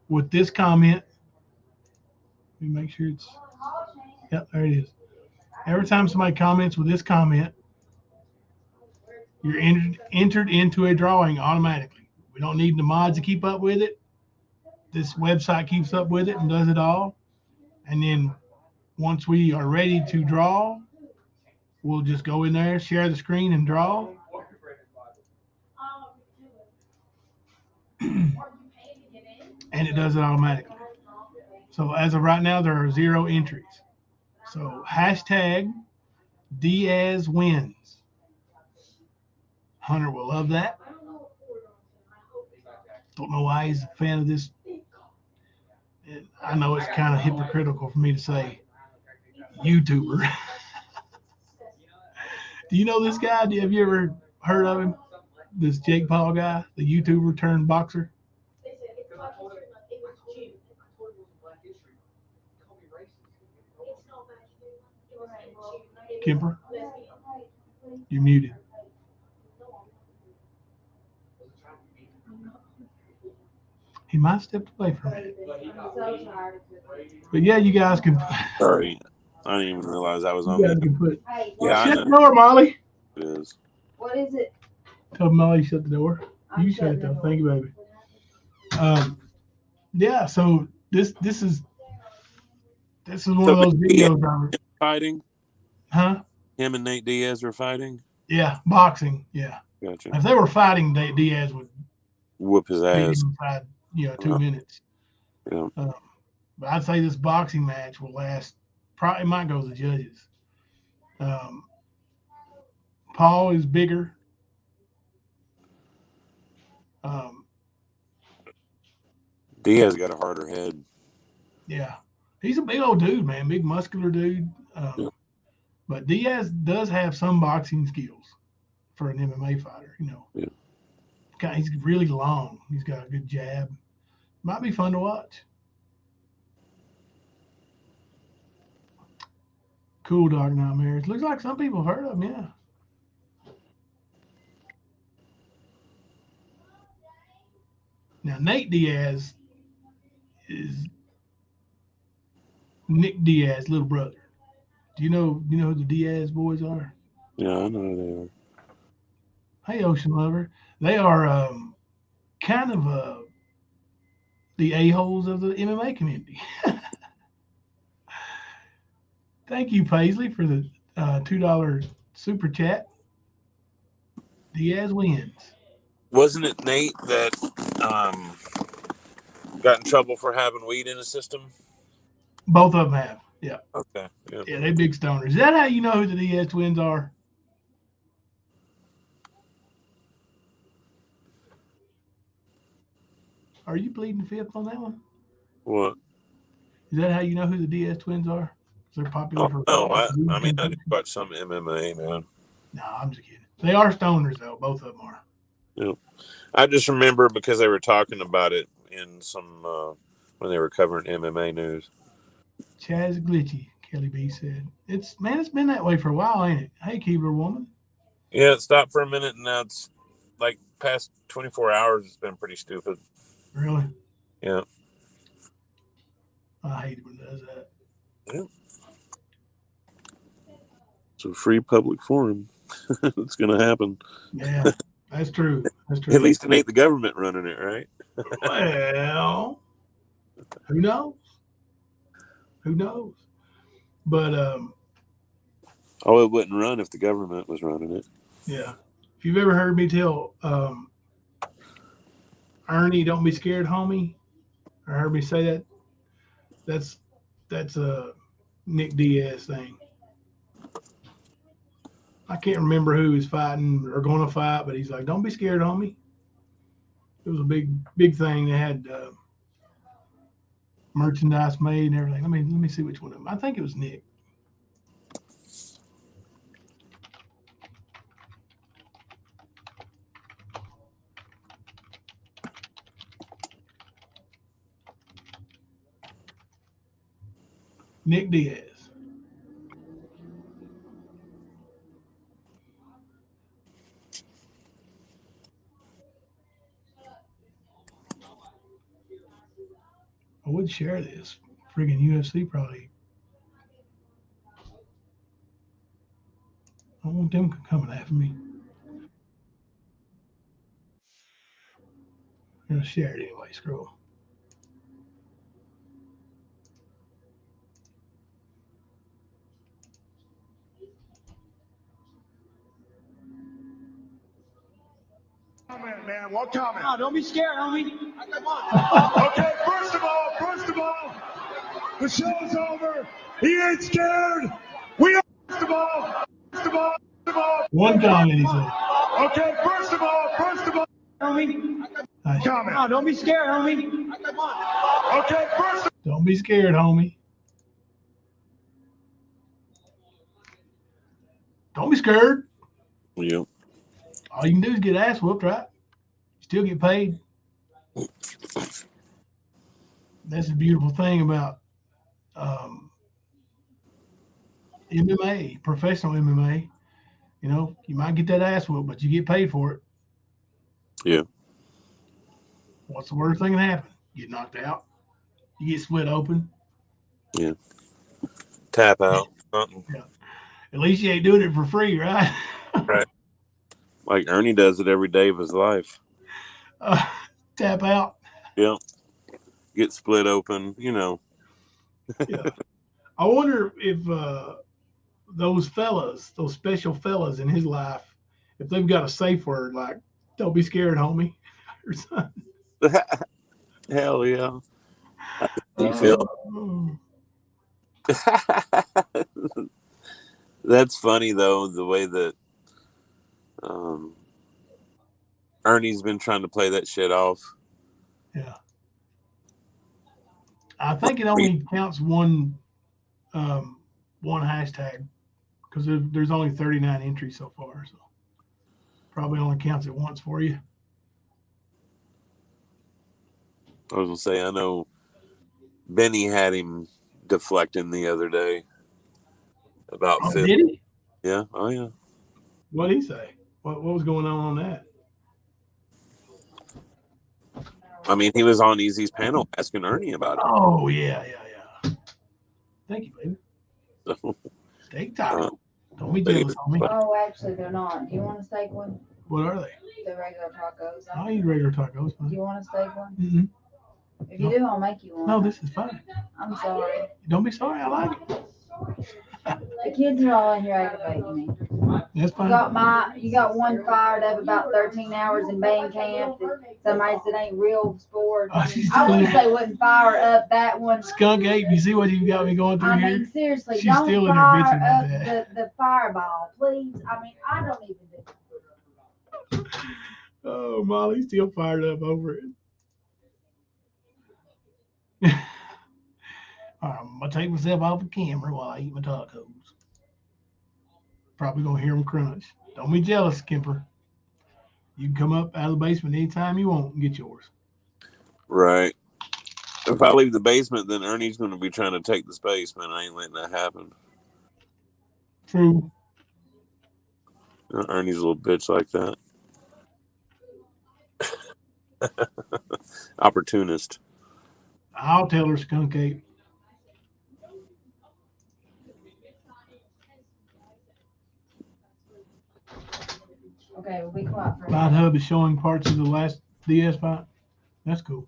with this comment, let me make sure it's, yep, there it is. Every time somebody comments with this comment, you're entered into a drawing automatically. We don't need the mods to keep up with it. This website keeps up with it and does it all. And then once we are ready to draw, we'll just go in there, share the screen, and draw. And it does it automatically. So as of right now, there are 0 entries. So hashtag Diaz wins. Hunter will love that. Don't know why he's a fan of this. I know it's kind of hypocritical for me to say YouTuber. Do you know this guy? Have you ever heard of him? This Jake Paul guy, the YouTuber turned boxer. Kemper, you're muted. He might have stepped away from it. But yeah, you guys can. Sorry, I didn't even realize I was on You guys mute. can put. Yeah, I Shut the know door, Molly. it is. What is it? Tell Molly shut the door. You shut it though. Thank you, baby. Yeah. So this is one So of those Nate Diaz videos. fighting? Huh? Him and Nate Diaz are fighting? Yeah, boxing. Yeah. Gotcha. If they were fighting, Diaz would Whoop his beat ass. him inside, 2 minutes. Yeah. But I'd say this boxing match will last. Probably might go to the judges. Paul is bigger. Diaz got a harder head. Yeah, he's a big old dude, man. Big muscular dude. Yeah. But Diaz does have some boxing skills for an MMA fighter. Yeah. He's really long. He's got a good jab. Might be fun to watch. Cool Dog Nightmares. Looks like some people have heard of him, yeah. Now, Nate Diaz is Nick Diaz's little brother. Do you know who the Diaz boys are? Yeah, I know who they are. Hey, Ocean Lover. They are kind of the a-holes of the MMA community. Thank you, Paisley, for the $2 super chat. Diaz wins. Wasn't it Nate that got in trouble for having weed in his system? Both of them have. Yeah. Okay. Yeah. Yeah, they big stoners. Is that how you know who the Diaz twins are? Are you pleading the fifth on that one? What? Is that how you know who the Diaz twins are? They're popular for. No, I did watch some MMA, man. No, I'm just kidding. They are stoners, though. Both of them are. Yeah. I just remember because they were talking about it in some when they were covering MMA news. Chaz Glitchy, Kelly B said. It's been that way for a while, ain't it? Hey, Keebler woman. Yeah, it stopped for a minute, and now it's like past 24 hours. It's been pretty stupid. Really? Yeah. I hate it when it does that. Yeah. It's a free public forum. It's going to happen. Yeah, that's true. That's true. At least it ain't the government running it, right? Well, who knows? Who knows? But Oh, it wouldn't run if the government was running it. yeah. If you've ever heard me tell Ernie, don't be scared, homie, or heard me say that, that's a Nick Diaz thing. I can't remember who he's fighting or going to fight, but he's like, "Don't be scared, homie." It was a big thing. They had merchandise made and everything. Let me see which one of them. I think it was Nick. Nick Diaz. could share this. Friggin' UFC probably. I don't want them coming after me. I'm gonna share it anyway. Screw 'em. Comment, man. What comment? No, don't be scared, homie. Okay, first of all, the show's over. He ain't scared. We are, first of all. One comment, he said. Okay, first of all. Homie. Nice. Comment. No, don't be scared, homie. Okay, first. Don't be scared, homie. Don't be scared. Yeah. All you can do is get ass whooped, right? Still get paid. That's the beautiful thing about MMA, professional MMA. You know, you might get that ass whooped, but you get paid for it. Yeah. What's the worst thing that can happen? You get knocked out. You get split open. Yeah. Tap out. Something. Yeah. At least you ain't doing it for free, right? Right. Like Ernie does it every day of his life. Tap out. Yeah. Get split open, you know. Yeah. I wonder if those fellas, those special fellas in his life, if they've got a safe word like "Don't be scared, homie," or something. Hell yeah. I can see Phil. That's funny though, the way that Ernie's been trying to play that shit off. Yeah. I think it only counts one hashtag because there's only 39 entries so far, so probably only counts it once for you. I was gonna say, I know Benny had him deflecting the other day about Oh, Phil. did he? Yeah. Oh yeah. What did he say? What was going on that? I mean, he was on Easy's panel asking Ernie about it. Oh yeah. Thank you, baby. So, Steak taco. Don't be jealous, homie. Oh, actually, they're not. Do you want a steak one? What are they? The regular tacos. I eat regular tacos. Do you want a steak one? Mm-hmm. If you do, I'll make you one. No, this is fine. I'm sorry. Don't be sorry. I like it. The kids are all in here aggravating me. That's fine. You got one fired up about 13 hours in band camp. Somebody said ain't real sport. Oh, she's I still wish they wouldn't fire up that one. Skunk Ape, you see what you got me going through I here? mean, seriously, She's don't still in her fire bitching about up that. the fireball, please. I mean, I don't even do it. Oh, Molly's still fired up over it. All right, I'm going to take myself off the camera while I eat my tacos. Probably going to hear them crunch. Don't be jealous, Kemper. You can come up out of the basement anytime you want and get yours. right. If I leave the basement, then Ernie's going to be trying to take the space, man. I ain't letting that happen. True. Ernie's a little bitch like that. Opportunist. I'll tell her, Skunk Ape. Okay, we'll be quiet for a Fight minute. Hub is showing parts of the last DS fight. That's cool.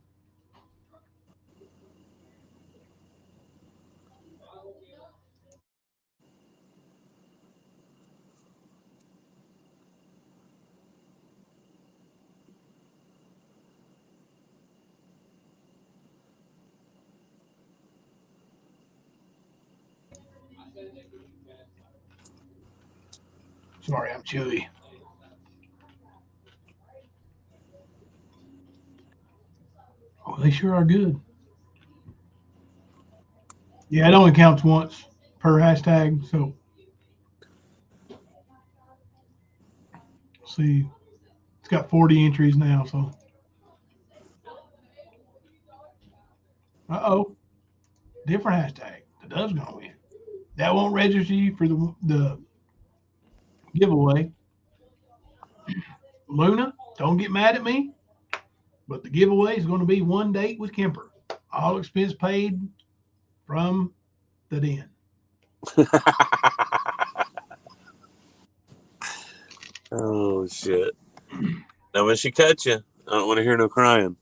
Sorry, I'm chewy. Oh, they sure are good. Yeah, it only counts once per hashtag. So, see, it's got 40 entries now. So, different hashtag. The Dove's gonna win. That won't register you for the giveaway. Luna, don't get mad at me, but the giveaway is going to be one date with Kemper. All expense paid from the den. Oh shit! Now when she cut you, I don't want to hear no crying.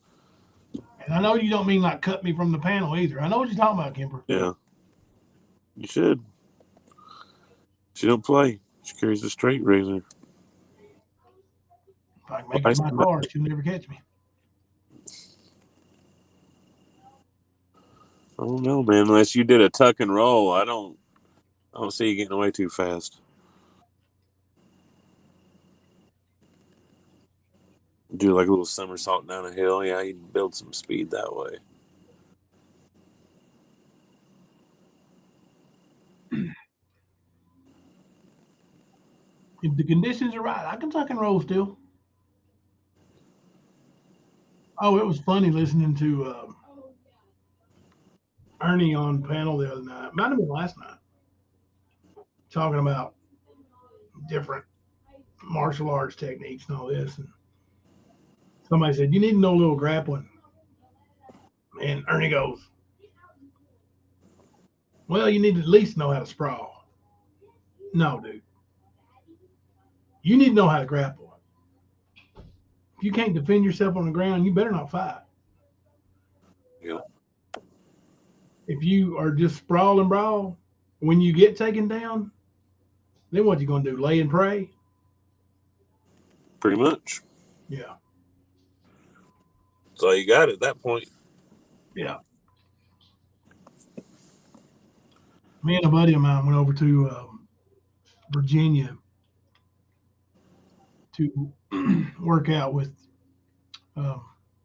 And I know you don't mean like cut me from the panel either. I know what you're talking about, Kemper. Yeah, you should. She don't play. She carries a straight razor. If I can make it to my car, she'll never catch me. I don't know, man. Unless you did a tuck and roll, I don't see you getting away too fast. Do like a little somersault down a hill. Yeah, you build some speed that way. If the conditions are right, I can tuck and roll still. Oh, it was funny listening to Ernie on panel the other night. Might have been last night. Talking about different martial arts techniques and all this. And somebody said, you need to know a little grappling. And Ernie goes, well, you need to at least know how to sprawl. No, dude. You need to know how to grapple. If you can't defend yourself on the ground, you better not fight. Yeah. If you are just sprawl and brawl, when you get taken down, then what you going to do? Lay and pray? Pretty much. Yeah. So you got it at that point. Yeah. Me and a buddy of mine went over to Virginia to work out with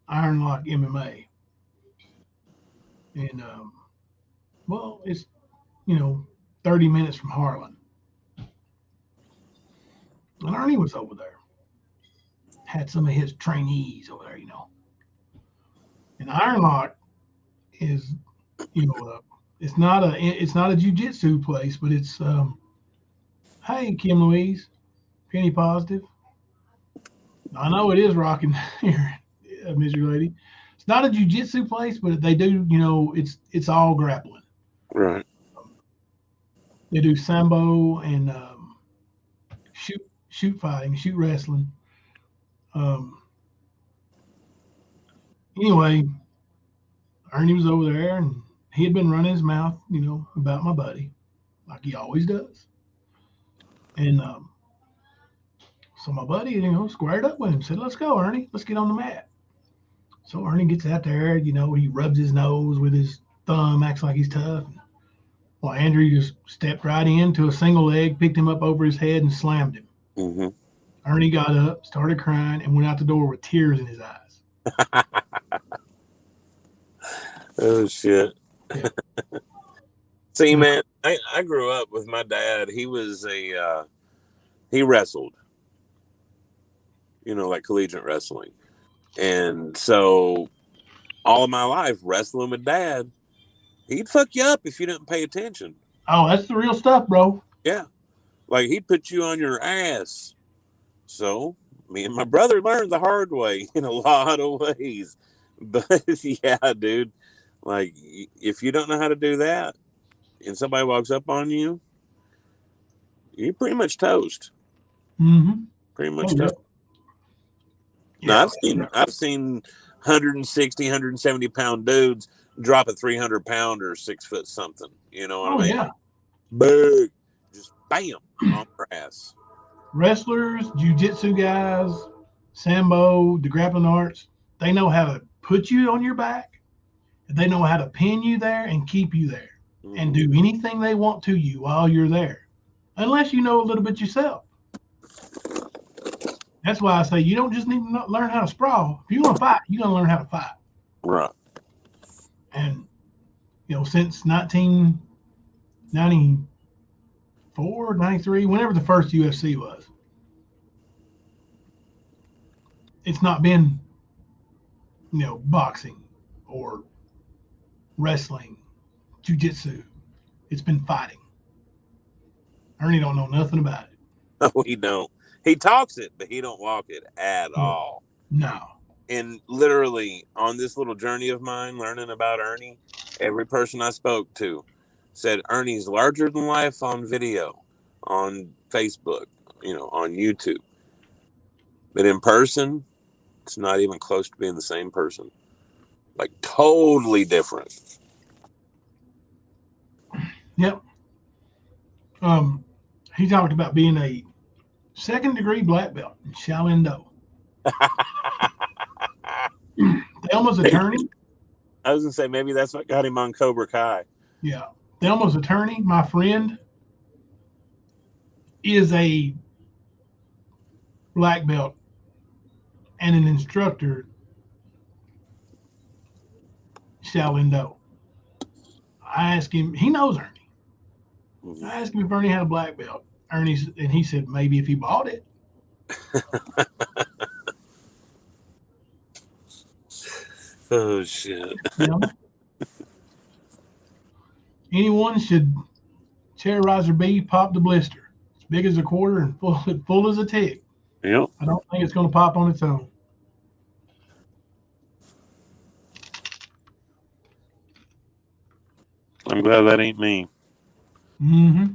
Iron Lock MMA. And, well, it's, 30 minutes from Harlan. And Ernie was over there. Had some of his trainees over there, And Iron Lock is, it's not a jiu-jitsu place, but it's, hey, Kim Louise, Penny Positive. I know it is rocking here, Misery Lady. It's not a jiu-jitsu place, but they do, it's all grappling. Right. They do sambo and shoot fighting, shoot wrestling. Anyway, Ernie was over there, and he had been running his mouth, about my buddy, like he always does. And so my buddy, squared up with him, said, let's go, Ernie. Let's get on the mat. So Ernie gets out there, he rubs his nose with his thumb, acts like he's tough. Well, Andrew just stepped right into a single leg, picked him up over his head, and slammed him. Mm-hmm. Ernie got up, started crying, and went out the door with tears in his eyes. Oh, shit. Yeah. See, man, I grew up with my dad. He was he wrestled, like collegiate wrestling. And so all of my life, wrestling with dad, he'd fuck you up if you didn't pay attention. Oh, that's the real stuff, bro. Yeah. Like, he'd put you on your ass. So me and my brother learned the hard way in a lot of ways. But, yeah, dude, like, if you don't know how to do that and somebody walks up on you, you're pretty much toast. Mm-hmm. Pretty much toast. Yeah. No, I've seen 160, 170 pound dudes drop a 300 pounder, 6 foot something. You know what I mean? Yeah. Big, just bam on their ass. Wrestlers, jiu-jitsu guys, sambo, the grappling arts, they know how to put you on your back. They know how to pin you there and keep you there, and do anything they want to you while you're there, unless you know a little bit yourself. That's why I say you don't just need to learn how to sprawl. If you're going to fight, you're going to learn how to fight. Right. And, since 1994, 93, whenever the first UFC was, it's not been, boxing or wrestling, jiu-jitsu. It's been fighting. Ernie don't know nothing about it. No, he don't. He talks it, but he don't walk it at all. No. And literally on this little journey of mine, learning about Ernie, every person I spoke to said Ernie's larger than life on video, on Facebook, on YouTube. But in person, it's not even close to being the same person. Like totally different. Yep. He talked about being a second-degree black belt in Shaolin Do. Thelma's attorney. I was gonna say maybe that's what got him on Cobra Kai. Yeah. Thelma's attorney, my friend, is a black belt and an instructor Shaolin Do. I asked him, he knows Ernie. I asked him if Ernie had a black belt. And he said maybe if he bought it. Oh shit. You know? Anyone should terrorizer B, pop the blister. It's big as a quarter and full as a tick. Yep. I don't think it's going to pop on its own. I'm glad that ain't me. Mm-hmm.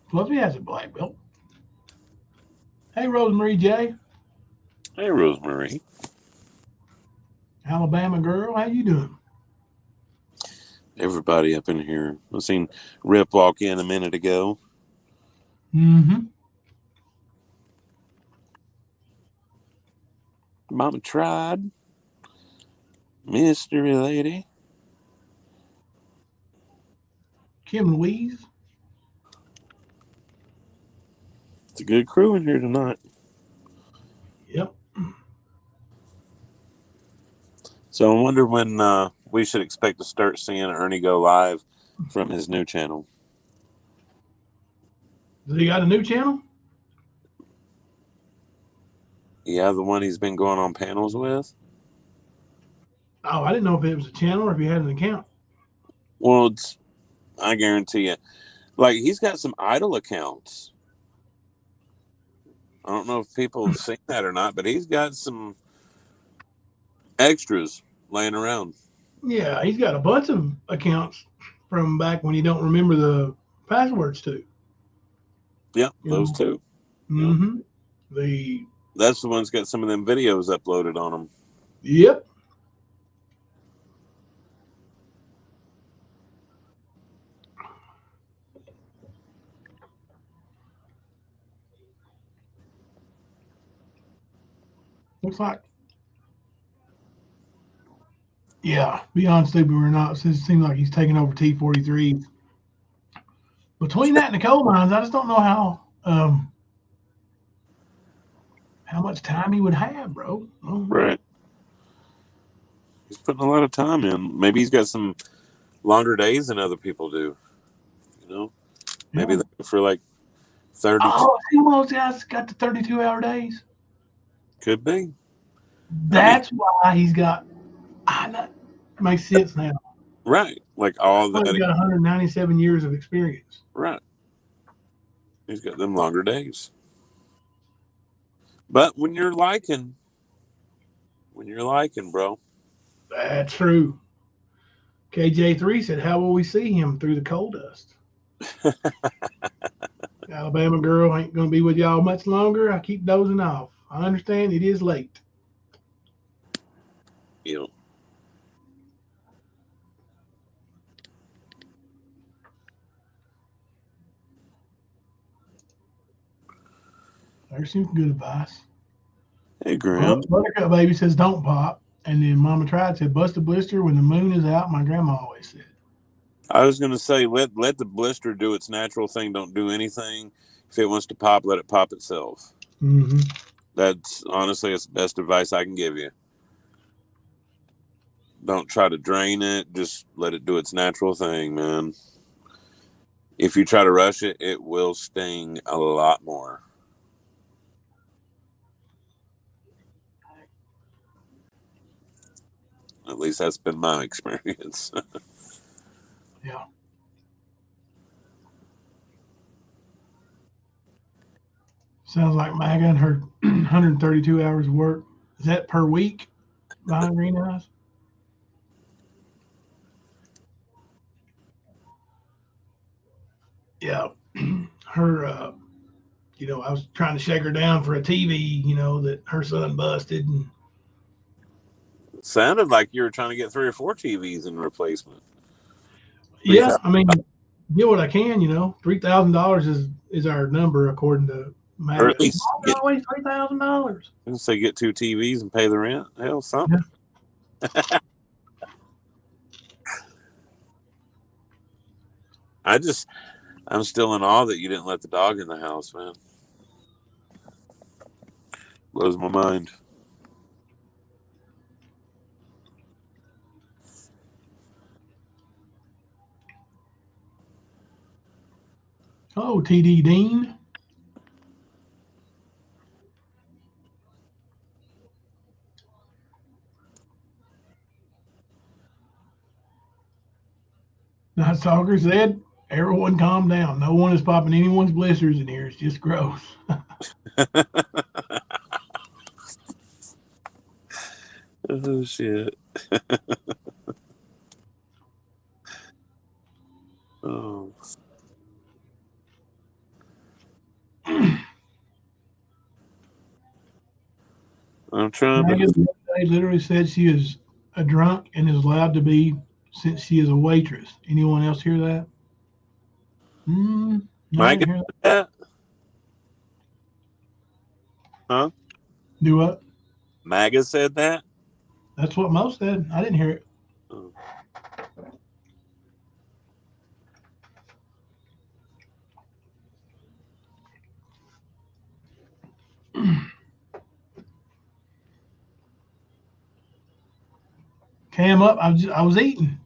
Fluffy has a black belt. Hey, Rosemary J. Hey, Rosemary. Alabama girl, how you doing? Everybody up in here. I seen Rip walk in a minute ago. Mm-hmm. Mama tried. Mystery lady. Kim Louise. It's a good crew in here tonight. Yep. So I wonder when we should expect to start seeing Ernie go live from his new channel. Does he got a new channel? Yeah, the one he's been going on panels with. Oh, I didn't know if it was a channel or if he had an account. Well, I guarantee you. Like, he's got some idle accounts. I don't know if people have seen that or not, but he's got some extras laying around. Yeah, he's got a bunch of accounts from back when you don't remember the passwords to. Yep, those two. Mm-hmm. That's the one's got some of them videos uploaded on them. Yep. Looks like. Yeah, beyond stupid or not, it seems like he's taking over T43. Between that and the coal mines, I just don't know how much time he would have, bro. Right. He's putting a lot of time in. Maybe he's got some longer days than other people do. Maybe for like 30. Oh, see one of those guys got the 32-hour days? Could be. That's why he's got. That makes sense now. Right. Like all that. He's got 197 years of experience. Right. He's got them longer days. But when you're liking, bro. That's true. KJ3 said, how will we see him through the coal dust? Alabama girl ain't going to be with y'all much longer. I keep dozing off. I understand it is late. Yeah. There's some good advice. Hey, Graham. Buttercup Baby says, don't pop. And then Mama Tried said, bust a blister when the moon is out. My grandma always said. I was going to say, let the blister do its natural thing. Don't do anything. If it wants to pop, let it pop itself. Mm-hmm. That's honestly, it's the best advice I can give you. Don't try to drain it. Just let it do its natural thing, man. If you try to rush it, it will sting a lot more. At least that's been my experience. Yeah. Sounds like MAGA and her 132 hours of work. Is that per week behind greenhouse? Yeah. Her, I was trying to shake her down for a TV, that her son busted. And It sounded like you were trying to get 3 or 4 TVs in replacement. yeah, I mean, get what I can, $3,000 is our number according to MAGA. Or at least get, always $3,000. say get 2 TVs and pay the rent. Hell, something. Yeah. I'm still in awe that you didn't let the dog in the house, man. Blows my mind. Oh, TD Dean. Night Stalker said, everyone calm down. No one is popping anyone's blisters in here. It's just gross. Oh, shit. Oh. I'm trying Megan to. the other day literally said she is a drunk and is allowed to be since she is a waitress. Anyone else hear that? No, I didn't hear that. Huh? Do what? MAGA said that? That's what most said. I didn't hear it. Oh. Cam up. I was eating.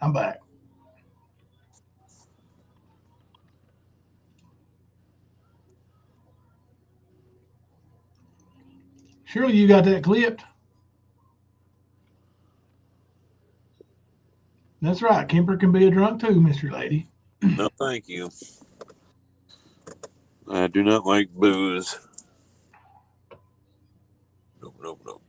I'm back. Surely you got that clipped. That's right. Kemper can be a drunk too, Mr. Lady. No, thank you. I do not like booze. Nope.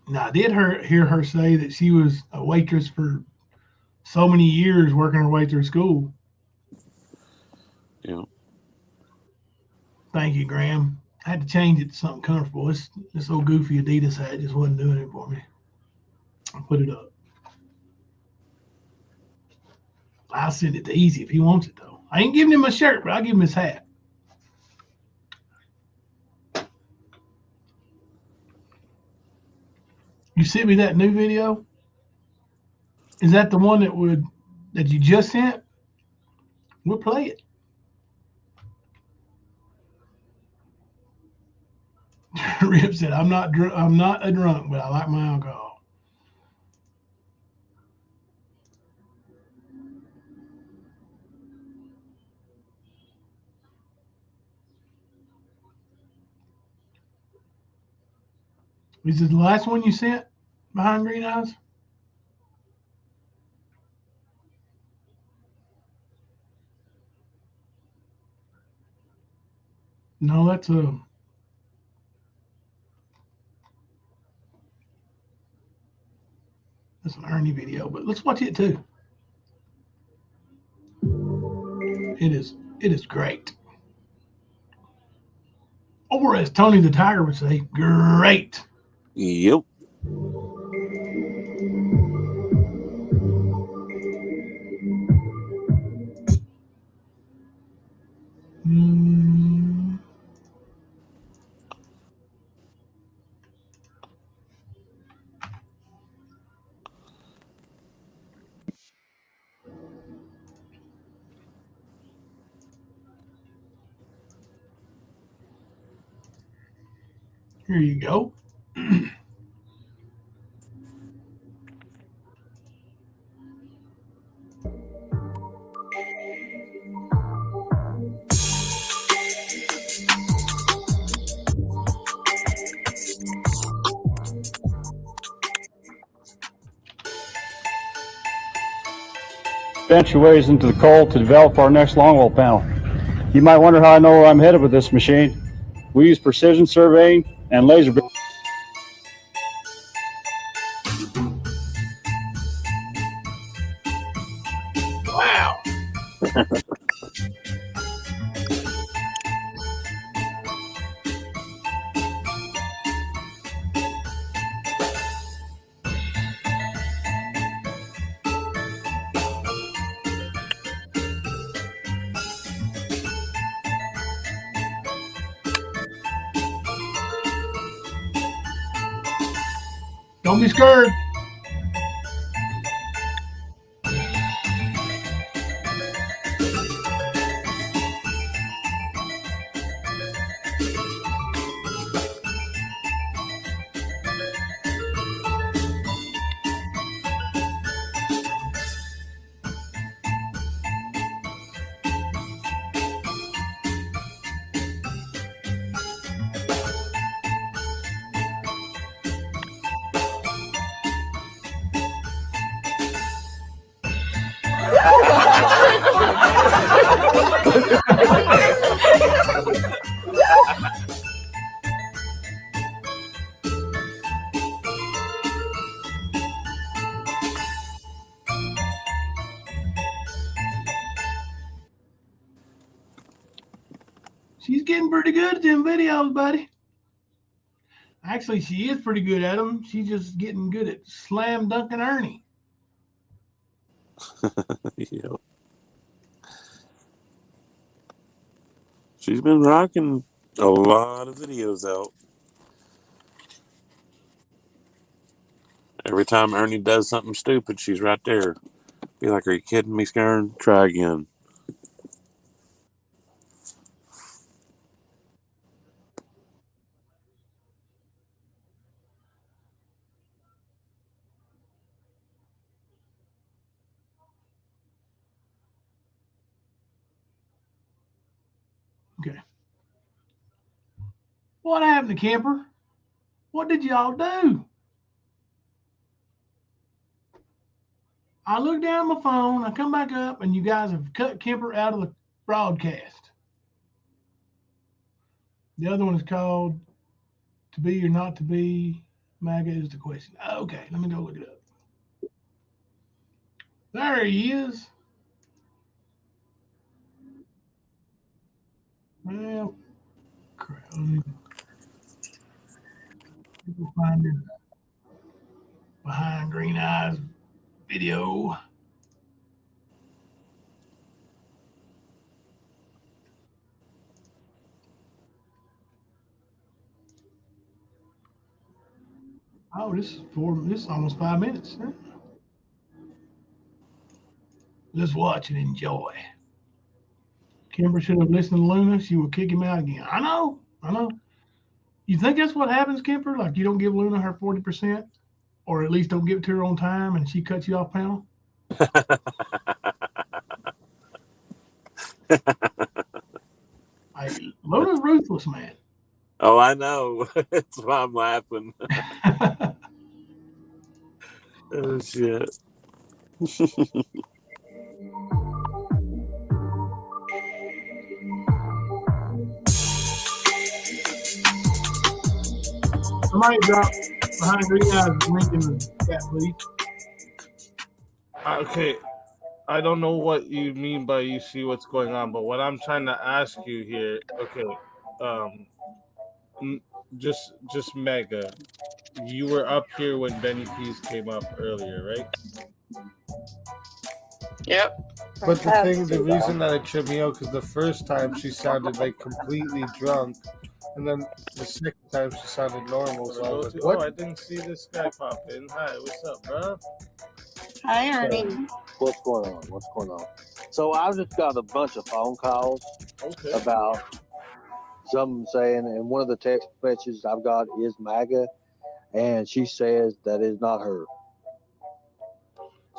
Now, I did hear her say that she was a waitress for so many years, working her way through school. Yeah. Thank you, Graham. I had to change it to something comfortable. This old goofy Adidas hat just wasn't doing it for me. I'll put it up. I'll send it to Easy if he wants it, though. I ain't giving him a shirt, but I'll give him his hat. You sent me that new video? Is that the one that you just sent? We'll play it. Rip said, I'm not a drunk, but I like my alcohol. Is this the last one you sent behind green eyes? No, that's an Ernie video, but let's watch it too. It is great. Or as Tony the Tiger would say, great. Yep. Here you go. bench your ways into the coal to develop our next longwall panel. You might wonder how I know where I'm headed with this machine. We use precision surveying and laser. Wow. Don't be scared. She's getting pretty good at them videos, buddy. Actually, she is pretty good at them. She's just getting good at slam dunking Ernie. Yeah. She's been rocking a lot of videos out. Every time Ernie does something stupid, she's right there. Be like, are you kidding me, Skern? Try again. Okay. What happened to Kemper? What did y'all do? I look down at my phone, I come back up, and you guys have cut Kemper out of the broadcast. The other one is called To Be or Not to Be. MAGA is the question. Okay, let me go look it up. There he is. Well, crap. Let me find it. Behind Green Eyes video. Oh, this is almost 5 minutes. Huh? Let's watch and enjoy. Kimber should have listened to Luna. She would kick him out again. I know. You think that's what happens, Kemper? Like you don't give Luna her 40%, or at least don't give it to her on time, and she cuts you off panel? Luna's ruthless, man. Oh, I know. That's why I'm laughing. Oh, shit. Somebody drop Behind Green Eyes link in the chat, please. Okay. I don't know what you mean by you see what's going on, but what I'm trying to ask you here, okay, just Mega, you were up here when Benny Pease came up earlier, right? Yep. But the reason that it tripped me out, because the first time she sounded like completely drunk, and then the second time she sounded normal. So I was like, what? I didn't see this guy pop in. Hi, what's up, bro? Hi, Ernie. What's going on? So I've just got a bunch of phone calls about some saying, and one of the text messages I've got is MAGA, and she says that is not her.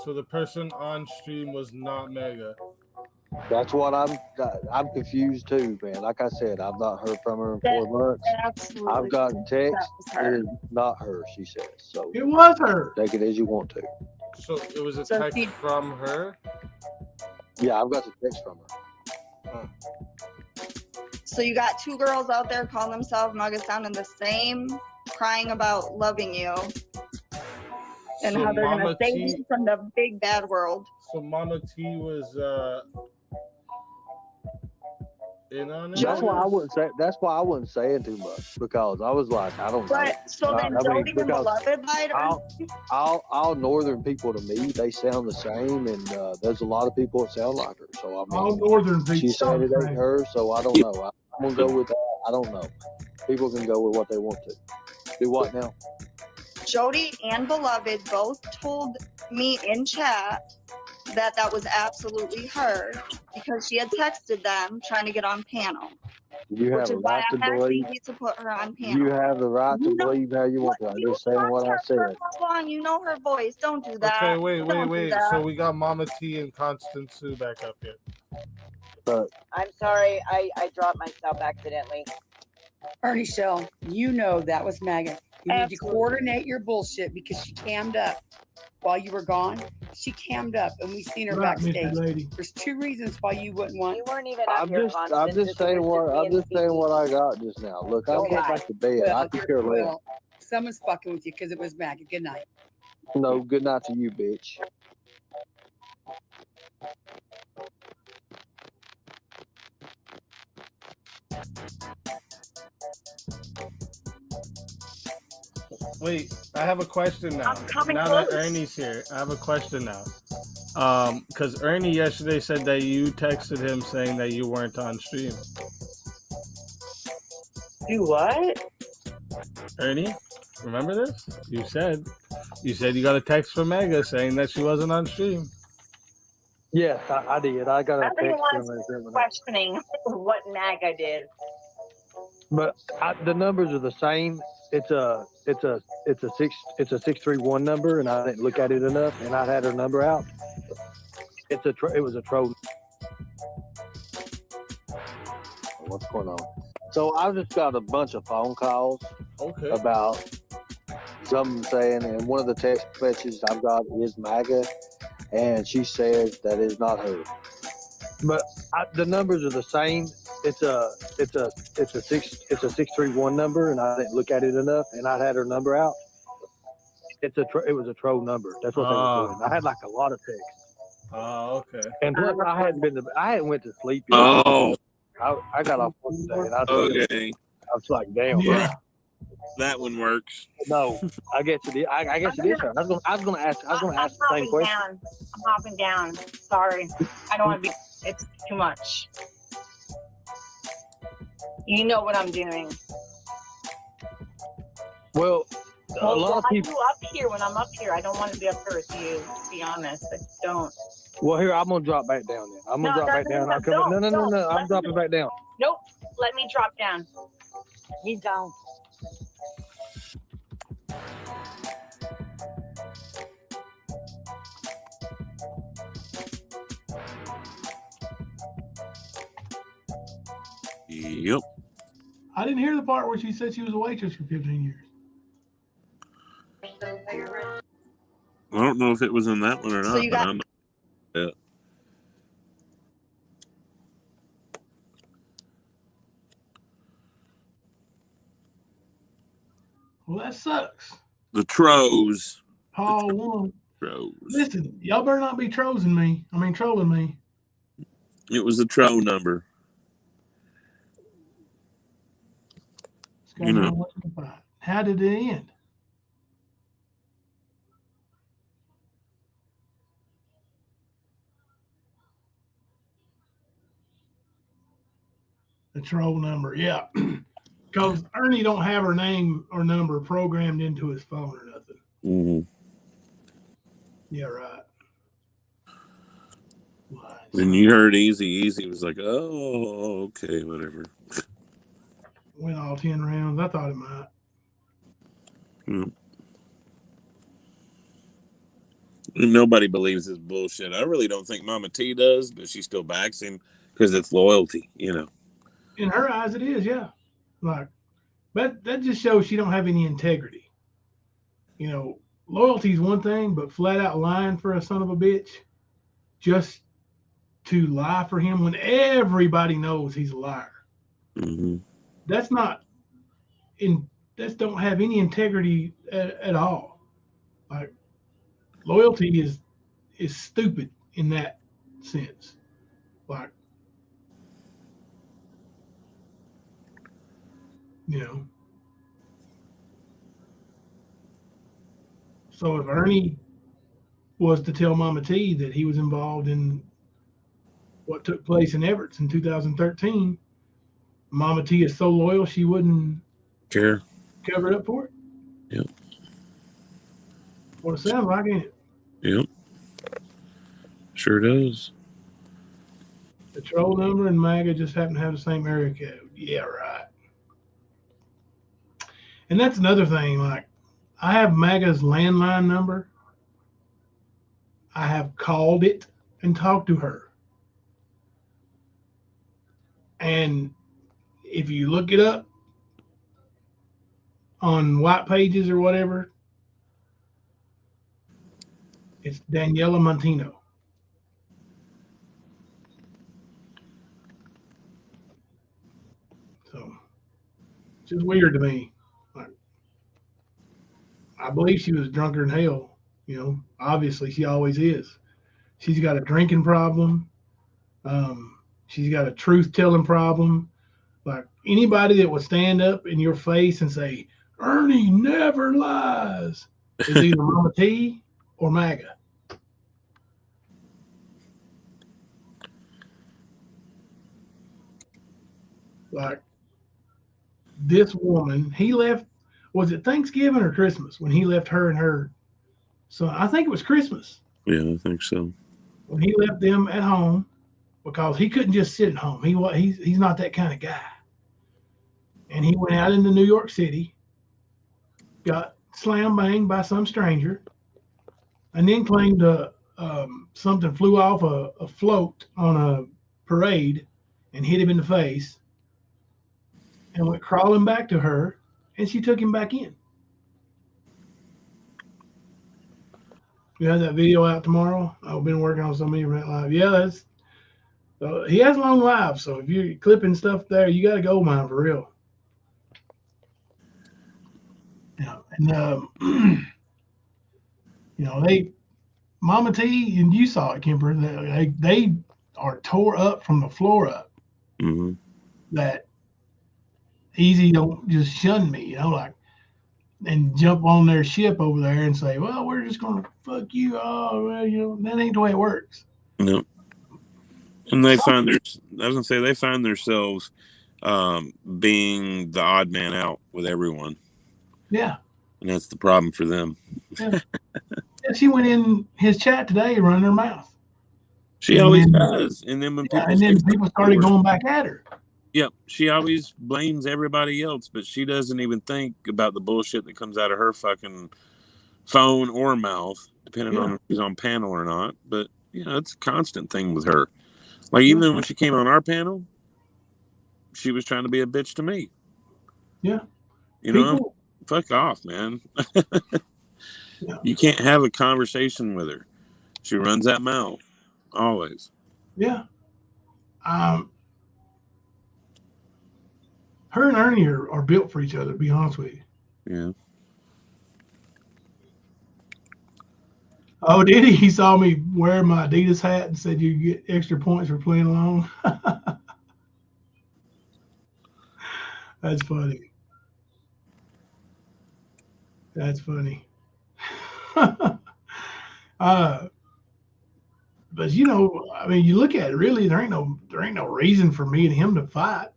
So the person on stream was not Mega. That's what I'm confused too, man. Like I said, I've not heard from her in 4 months. I've gotten text. It is not her, she says. So it was her. Take it as you want to. So it was a text from her? Yeah, I've got the text from her. So you got two girls out there calling themselves Mugga sounding the same, crying about loving you. And So how they're Mama gonna save T- you from the big bad world. So Mama T was in on it. That's why I wouldn't say. That's why I wasn't saying too much, because I was like, I don't know. But so then Jody and because Beloved lied. all northern people to me, they sound the same, and there's a lot of people that sound like her. So I mean, All northern people. she said it ain't her, so I don't know. I'm gonna go with that. I don't know. People can go with what they want to. Do what now? Jody and Beloved both told me in chat that that was absolutely her because she had texted them trying to get on panel. You have Which a is why right to I'm asking believe. you to put her on panel. You have the right to believe how you want to. I'm just saying what I said. Long, you know her voice. Don't do that. Okay, wait. Don't do that. So we got Mama T and Constant Sue back up here. But I'm sorry, I dropped myself accidentally. Ernie Shell, you know that was MAGA. You need to Absolutely. coordinate your bullshit because she cammed up while you were gone. She cammed up and we seen her Right, Mr. backstage. Lady. There's two reasons why you wouldn't want. You weren't even up I'm here, just Constance. saying what I got just now. Look, I'm going back to bed. I could care less. Well, someone's fucking with you because it was MAGA. Good night. No, good night to you, bitch. Wait, I have a question now. I'm coming Now close. that Ernie's here, I have a question now. Because Ernie yesterday said that you texted him saying that you weren't on stream. Do what? Ernie, remember this? You said you got a text from Mega saying that she wasn't on stream. Yes, I did. I got a Nobody text wants from her. questioning what MAGA did. But the numbers are the same. It's a 631 number, and I didn't look at it enough, and I had her number out. It was a troll. What's going on? So I just got a bunch of phone calls about something saying, and one of the text messages I've got is MAGA, and she says that is not her. But the numbers are the same. It's a 631 number, and I didn't look at it enough, and I had her number out. It was a troll number. That's what they were doing. I had like a lot of texts. Oh, okay. And plus, I hadn't went to sleep yet. Oh. I got off work today, and I was like, damn. Yeah. That one works. No, I guess it is. I guess it is her. I was gonna ask the same question. I'm hopping down. Sorry. I don't want to be. It's too much. You know what I'm doing. Well, a lot of why people. you up here when I'm up here? I don't want to be up here with you, to be honest. I don't. Well, here, I'm gonna drop back down then. I'm gonna drop back down. No. I'm dropping back down. Nope. Let me drop down. You don't. Yep. I didn't hear the part where she said she was a waitress for 15 years. I don't know if it was in that one or not, but I'm yeah. Well, that sucks. The Tros. Paul won. Tros. Listen, y'all better not be trolling me. It was the Tro number. You know. How did it end? The troll number, yeah. Because Ernie don't have her name or number programmed into his phone or nothing. Mm-hmm. Yeah, right. When you heard Easy was like, oh, okay, whatever. Went all 10 rounds. I thought it might. Mm. Nobody believes his bullshit. I really don't think Mama T does, but she still backs him because it's loyalty, you know. In her eyes, it is, yeah. Like, but that just shows she don't have any integrity. You know, loyalty is one thing, but flat out lying for a son of a bitch, just to lie for him when everybody knows he's a liar. Mm-hmm. That's not in. That don't have any integrity at all. Like loyalty is stupid in that sense. Like, you know. So if Ernie was to tell Mama T that he was involved in what took place in Everett in 2013, Mama T is so loyal she wouldn't Care. cover it up for it. Yep. What it sounds like, ain't it? Yep. Sure does. The troll number and MAGA just happen to have the same area code. Yeah, right. And that's another thing. Like, I have MAGA's landline number. I have called it and talked to her. And if you look it up on white pages or whatever, it's Daniela Montino. So it's just weird to me. Like, I believe she was drunker than hell. You know, obviously she always is. She's got a drinking problem. She's got a truth-telling problem. Like anybody that would stand up in your face and say, Ernie never lies, is either Mama T or MAGA. Like this woman, he left, was it Thanksgiving or Christmas when he left her and her son? I think it was Christmas. Yeah, I think so. When he left them at home because he couldn't just sit at home. He's not that kind of guy. And he went out into New York City, got slam banged by some stranger, and then claimed something flew off a float on a parade and hit him in the face and went crawling back to her, and she took him back in. We have that video out tomorrow. I've been working on so many Rant Live. Yeah, he has long lives, so if you're clipping stuff there, you got to go mine for real. Yeah, and you know, Mama T, and you saw it, Kemper. They are tore up from the floor up. Mm-hmm. That Easy don't just shun me, you know, like, and jump on their ship over there and say, well, we're just gonna fuck you. Oh, well, you know, that ain't the way it works. No. And they find they find themselves being the odd man out with everyone. Yeah. And that's the problem for them. Yeah. She went in his chat today running her mouth. She always does. And then when people started going back at her. Yep. She always blames everybody else, but she doesn't even think about the bullshit that comes out of her fucking phone or mouth, depending on if she's on panel or not. But, you know, it's a constant thing with her. Like, even when she came on our panel, she was trying to be a bitch to me. Yeah. You know, fuck off, man. You can't have a conversation with her. She runs that mouth. Always. Yeah. Her and Ernie are built for each other, to be honest with you. Yeah. Oh, did he? He saw me wear my Adidas hat and said you get extra points for playing along. That's funny. That's funny. But you know, I mean, you look at it. Really, there ain't no reason for me and him to fight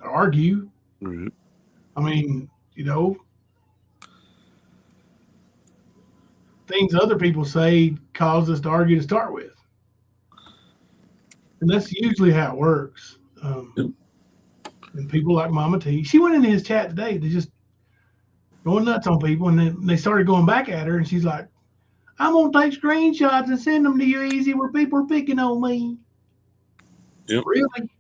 or argue. Mm-hmm. I mean, you know, things other people say cause us to argue to start with, and that's usually how it works. And people like Mama T, she went into his chat today to just going nuts on people, and then they started going back at her, and she's like, I'm gonna take screenshots and send them to you easy where people are picking on me. Yep. Really?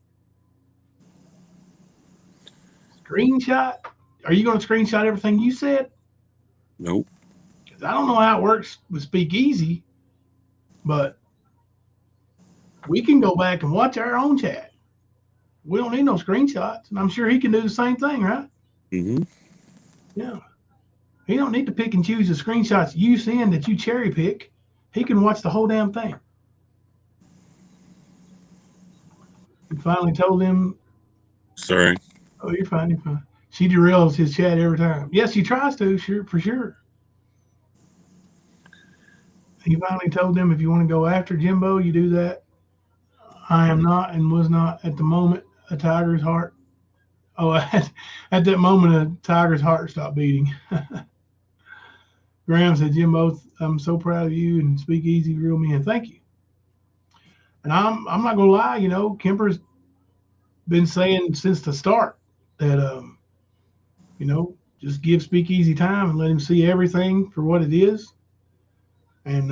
Screenshot? Are you gonna screenshot everything you said? Nope. I don't know how it works with Speak Easy, but we can go back and watch our own chat. We don't need no screenshots, and I'm sure he can do the same thing, right? Mm-hmm. Yeah. He don't need to pick and choose the screenshots you send that you cherry pick. He can watch the whole damn thing. He finally told him. Sorry. Oh, you're fine. You're fine. She derails his chat every time. Yes, she tries to, sure, for sure. He finally told them, if you want to go after Jimbo, you do that. I am not and was not at the moment a tiger's heart. Oh, at that moment, a tiger's heart stopped beating. Graham said, Jimbo, I'm so proud of you and speak easy, real men. Thank you. And I'm not gonna lie, you know, Kemper's been saying since the start that you know, just give Speakeasy time and let him see everything for what it is. And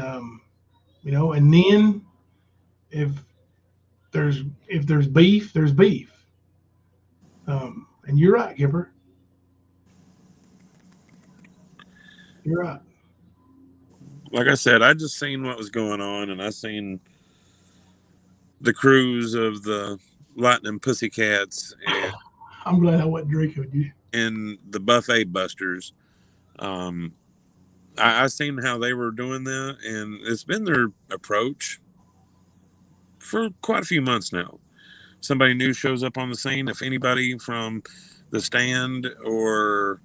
you know, and then if there's beef, there's beef. And you're right, Kemper. You're right. Like I said, I just seen what was going on, and I seen the crews of the Lightning Pussycats and I'm glad I wasn't drinking with you. And the Buffet Busters. I seen how they were doing that, and it's been their approach for quite a few months now. Somebody new shows up on the scene. If anybody from the stand or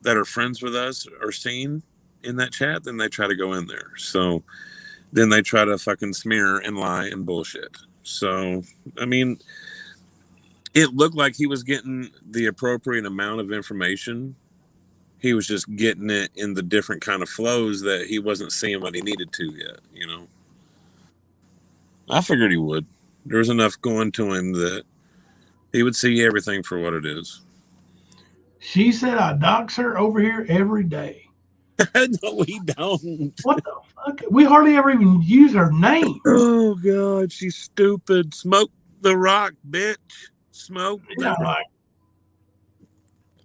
that are friends with us are seen in that chat, then they try to go in there. So then they try to fucking smear and lie and bullshit. So, I mean, it looked like he was getting the appropriate amount of information. He was just getting it in the different kind of flows that he wasn't seeing what he needed to yet, you know. I figured he would. There was enough going to him that he would see everything for what it is. She said I dox her over here every day. No, we don't. What the fuck? We hardly ever even use her name. Oh God, she's stupid. Smoke the rock, bitch. Smoke the rock. Like,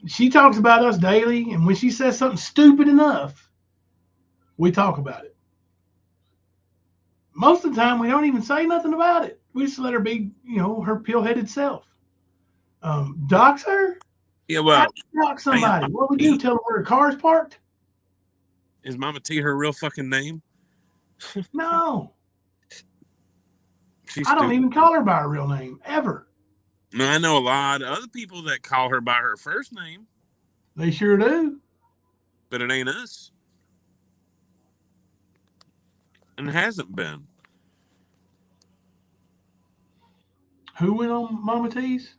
she talks about us daily, and when she says something stupid enough, we talk about it. Most of the time, we don't even say nothing about it. We just let her be, you know, her pill-headed self. Dox her? Yeah, well, dox somebody. What we do? Tell her where her car's parked? Is Mama T her real fucking name? No. I don't even call her by her real name, ever. No, I know a lot of other people that call her by her first name. They sure do. But it ain't us. And it hasn't been. Who went on Mama T's?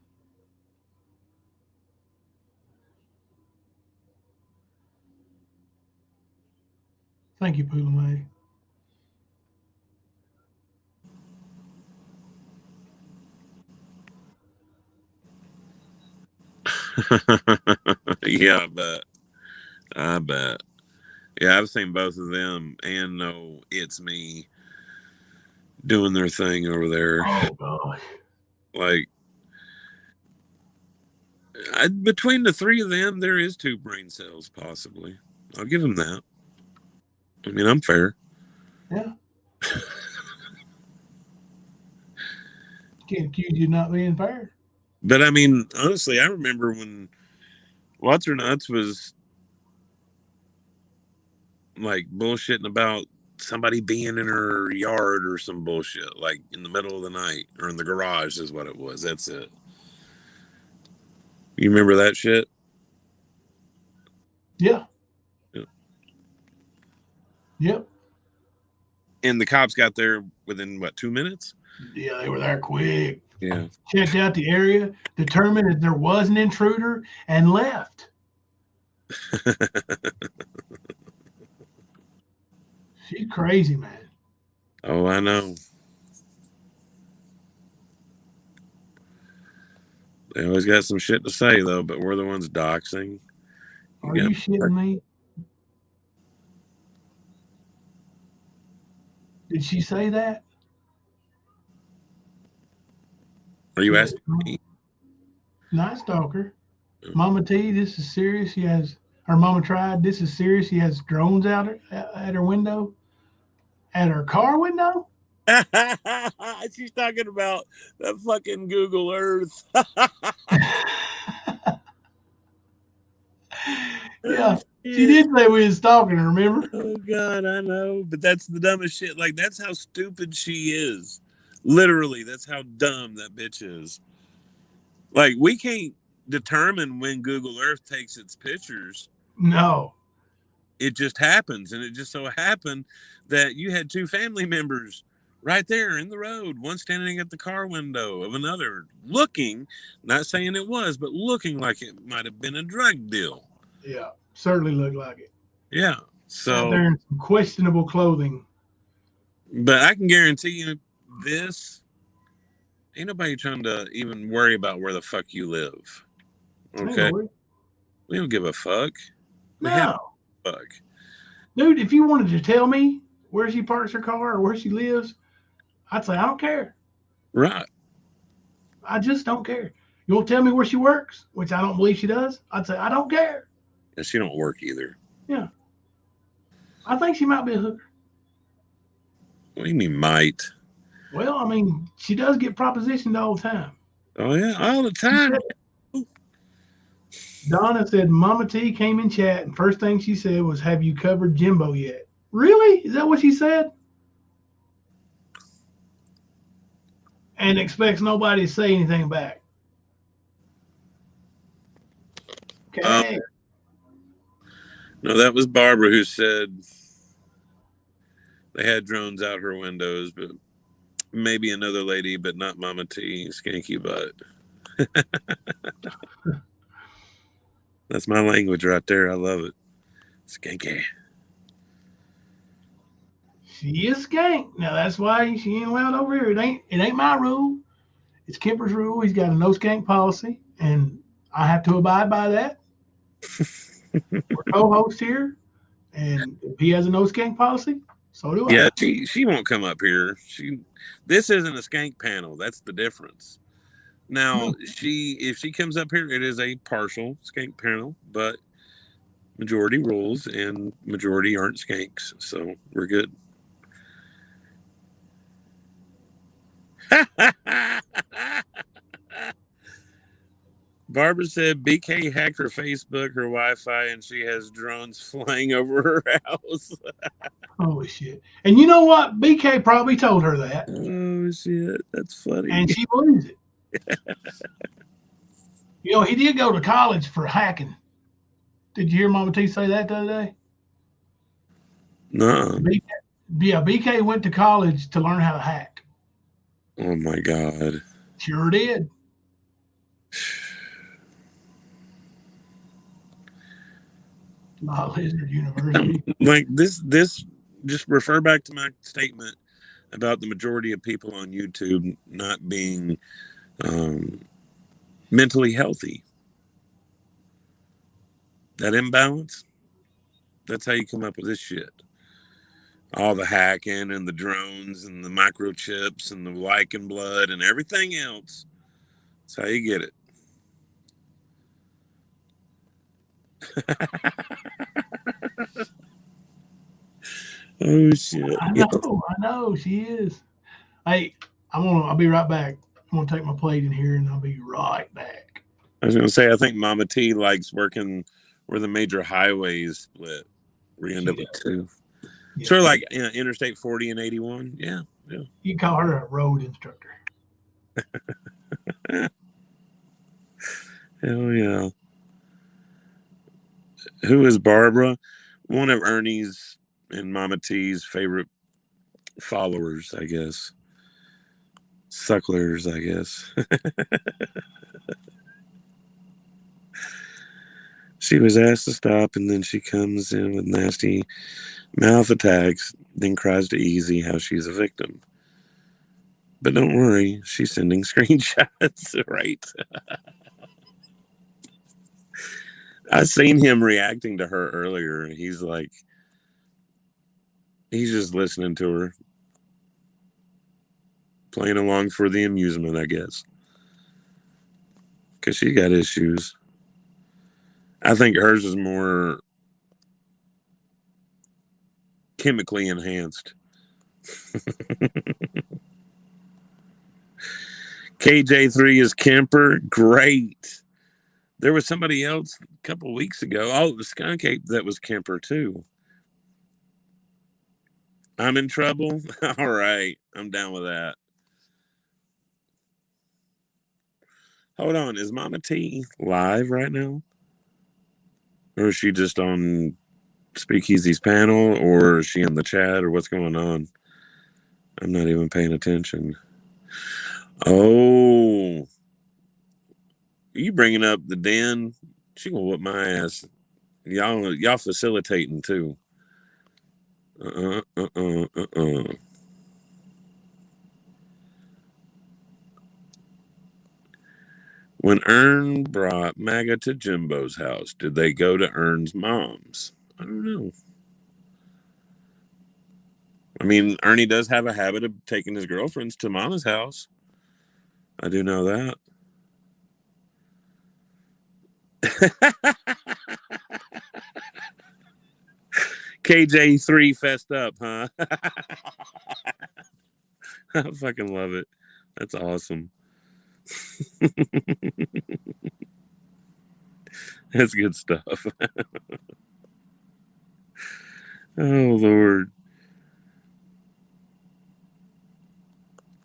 Thank you, Poola May. Yeah, I bet. Yeah, I've seen both of them and know It's Me doing their thing over there. Oh, gosh. Like, between the three of them, there is 2 brain cells, possibly. I'll give them that. I mean, I'm fair. Yeah. Can't accuse you of not being fair. But, I mean, honestly, I remember when What's Her Nuts was like bullshitting about somebody being in her yard or some bullshit, like in the middle of the night or in the garage is what it was. That's it. You remember that shit? Yeah. Yep. And the cops got there within, what, 2 minutes? Yeah, they were there quick. Yeah. Checked out the area, determined that there was an intruder, and left. She's crazy, man. Oh, I know. They always got some shit to say, though, but we're the ones doxing. Are you shitting me? Did she say that? Are you asking me? Not stalker. Mama T, this is serious. She has, her mama tried. This is serious. She has drones out at her window, at her car window. She's talking about the fucking Google Earth. Yeah, she did say we was stalking her. Remember? Oh God, I know, but that's the dumbest shit. Like that's how stupid she is. Literally, that's how dumb that bitch is. Like we can't determine when Google Earth takes its pictures. No. It just happens, and it just so happened that you had two family members right there in the road, one standing at the car window of another, looking, not saying it was, but looking like it might have been a drug deal. Yeah, certainly looked like it. Yeah. Out So, there in some questionable clothing. but I can guarantee you this ain't nobody trying to even worry about where the fuck you live. Okay. We don't give a fuck. We have a fuck. Dude, if you wanted to tell me where she parks her car or where she lives, I'd say I don't care. Right. I just don't care. You won't tell me where she works, which I don't believe she does. I'd say I don't care. And she don't work either. Yeah. I think she might be a hooker. What do you mean might? Well, I mean, she does get propositioned all the time. Oh yeah, all the time. Donna said Mama T came in chat and first thing she said was, "Have you covered Jimbo yet?" Really? Is that what she said? And expects nobody to say anything back. Okay. No, that was Barbara who said they had drones out her windows, but maybe another lady, but not Mama T, skanky butt. That's my language right there. I love it. Skanky. She is skank. Now that's why she ain't allowed over here. It ain't my rule. It's Kemper's rule. He's got a no skank policy, and I have to abide by that. We're co-hosts here, and if he has a no skank policy, so do I. Yeah, she won't come up here. This isn't a skank panel. That's the difference. Now, if she comes up here, it is a partial skank panel, but majority rules and majority aren't skanks, so we're good. Barbara said BK hacked her Facebook, her Wi-Fi, and she has drones flying over her house. Holy shit. And you know what? BK probably told her that. Oh, shit. That's funny. And she believes it. You know, he did go to college for hacking. Did you hear Mama T say that the other day? No. BK went to college to learn how to hack. Oh, my God. Sure did. Lizard University. Like this just refer back to my statement about the majority of people on YouTube not being mentally healthy. That imbalance, that's how you come up with this shit. All the hacking and the drones and the microchips and the lichen blood and everything else. That's how you get it. Oh shit! I know she is. Hey, I'll be right back. I'm gonna take my plate in here and I'll be right back. I was gonna say I think Mama T likes working where the major highways split. We end up with two. Yeah. Sort of like Interstate 40 and 81. Yeah. You call her a road instructor. Hell yeah. Who is Barbara? One of Ernie's and Mama T's favorite followers, I guess. Sucklers, I guess. She was asked to stop, and then she comes in with nasty mouth attacks, then cries to Easy how she's a victim. But don't worry, she's sending screenshots, right? I seen him reacting to her earlier. He's just listening to her. Playing along for the amusement, I guess. Because she got issues. I think hers is more chemically enhanced KJ3 is Kemper. Great. There was somebody else a couple weeks ago. Oh, the Skunk Ape that was Kemper too. I'm in trouble. All right. I'm down with that. Hold on. Is Mama T live right now? Or is she just on Speakeasy's panel? Or is she in the chat? Or what's going on? I'm not even paying attention. Oh. You bringing up the den? She gonna whoop my ass. Y'all facilitating too. When Ern brought Maga to Jimbo's house, did they go to Ern's mom's? I don't know. I mean, Ernie does have a habit of taking his girlfriends to Mama's house. I do know that. KJ3 fessed up, huh? I fucking love it. That's awesome. That's good stuff. Oh, Lord.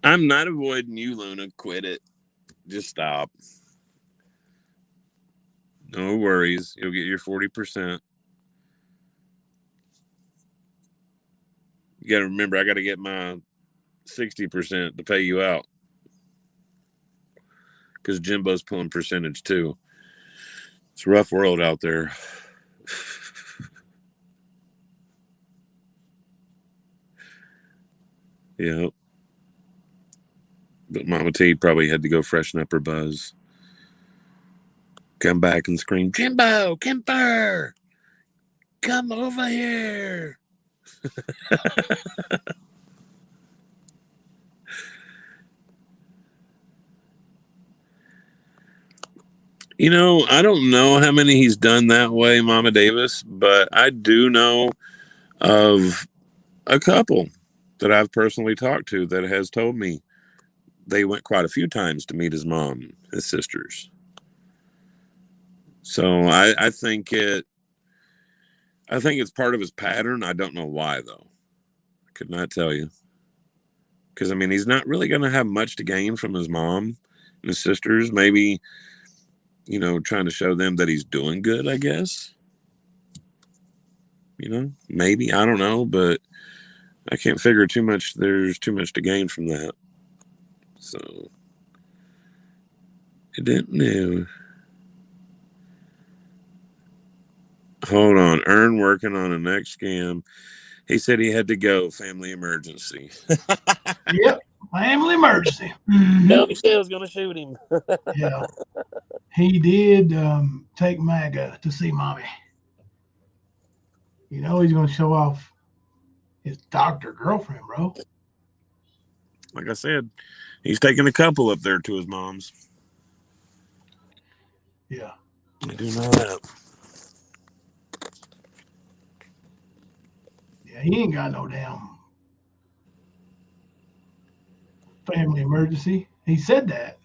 I'm not avoiding you, Luna. Quit it. Just stop. No worries. You'll get your 40%. You got to remember, I got to get my 60% to pay you out. Because Jimbo's pulling percentage too. It's a rough world out there. Yeah. But Mama T probably had to go freshen up her buzz. Come back and scream, Jimbo, Kemper, come over here. You know, I don't know how many he's done that way, Mama Davis, but I do know of a couple that I've personally talked to that has told me they went quite a few times to meet his mom, his sisters. So I think it's part of his pattern. I don't know why though. I could not tell you. Because I mean, he's not really going to have much to gain from his mom and his sisters. Maybe, you know, trying to show them that he's doing good, I guess. You know, maybe, I don't know, but I can't figure too much. There's too much to gain from that. So, I didn't know. Hold on. Ern working on a next scam. He said he had to go. Family emergency. Yep. Family emergency. Mm-hmm. No, Michelle's going to shoot him. Yeah. He did take Maga to see Mommy. You know he's going to show off his doctor girlfriend, bro. Like I said, he's taking a couple up there to his mom's. Yeah. I do know that. Yeah, he ain't got no damn family emergency. He said that.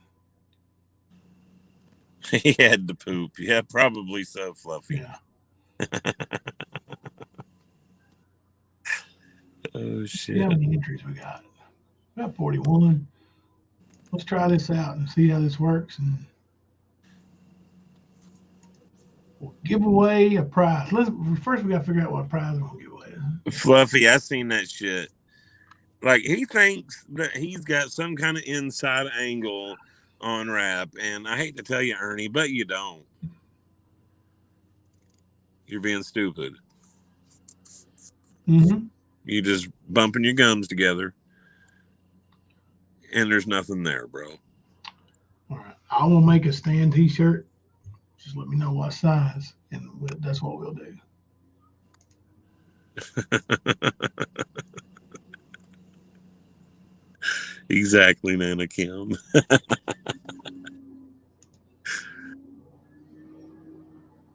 He had to poop. Yeah, probably so, Fluffy. Yeah. Oh, Let's shit. see how many entries we got. We got 41. Let's try this out and see how this works. And we'll give away a prize. First, we got to figure out what prize we're going to give away. Fluffy, I seen that shit. Like, he thinks that he's got some kind of inside angle on rap. And I hate to tell you, Ernie, but you don't. You're being stupid. Mm-hmm. You just bumping your gums together. And there's nothing there, bro. All right. I will make a Stan t-shirt. Just let me know what size, and that's what we'll do. Exactly, Nana Kim.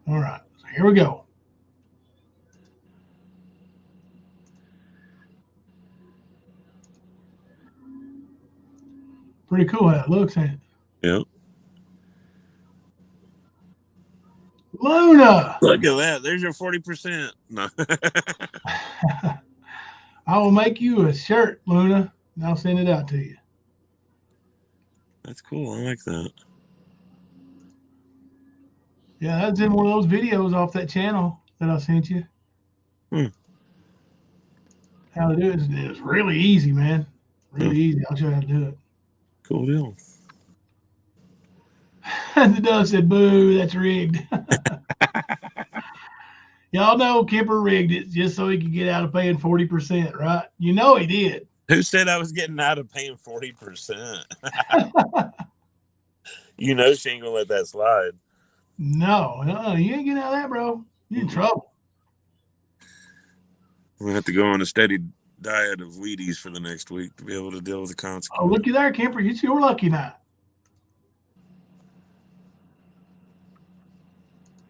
All right. So here we go. Pretty cool how it looks, ain't it? Yeah. Luna! Look at that. There's your 40%. No. I will make you a shirt, Luna, and I'll send it out to you. That's cool. I like that. Yeah, that's in one of those videos off that channel that I sent you. How to do it is really easy, man. Really easy. I'll show you how to do it. Cool deal. The dove said, boo, that's rigged. Y'all know Kemper rigged it just so he could get out of paying 40%, right? You know he did. Who said I was getting out of paying 40%? You know she ain't going to let that slide. No, you ain't getting out of that, bro. You're in trouble. We'll have to go on a steady diet of Wheaties for the next week to be able to deal with the consequences. Oh, looky there, Kemper. It's your lucky night.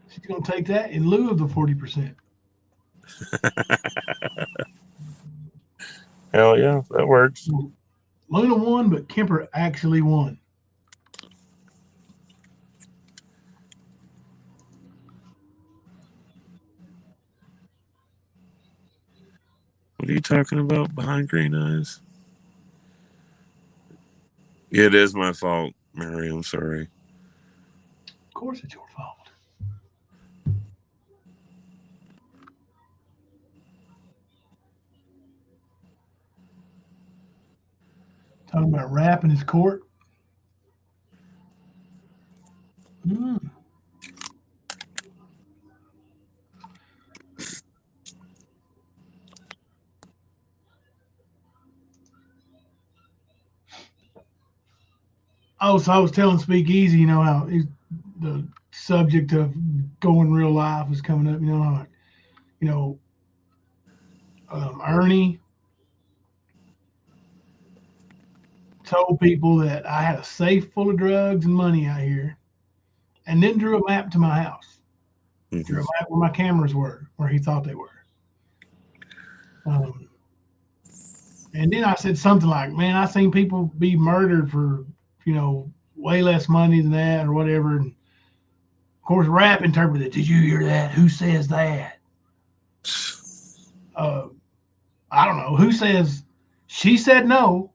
She's going to take that in lieu of the 40%. Hell yeah, that works. Luna won, but Kemper actually won. What are you talking about behind green eyes? It is my fault, Mary. I'm sorry. Of course it's your fault. Talking about rap in his court. Oh, so I was telling Speakeasy, you know, how the subject of going real life was coming up, you know, like, you know, Ernie told people that I had a safe full of drugs and money out here, and then drew a map to my house. Drew a map where my cameras were, where he thought they were. And then I said something like, man, I seen people be murdered for, you know, way less money than that or whatever. And of course, Rap interpreted, did you hear that? Who says that? I don't know. Who says? She said no,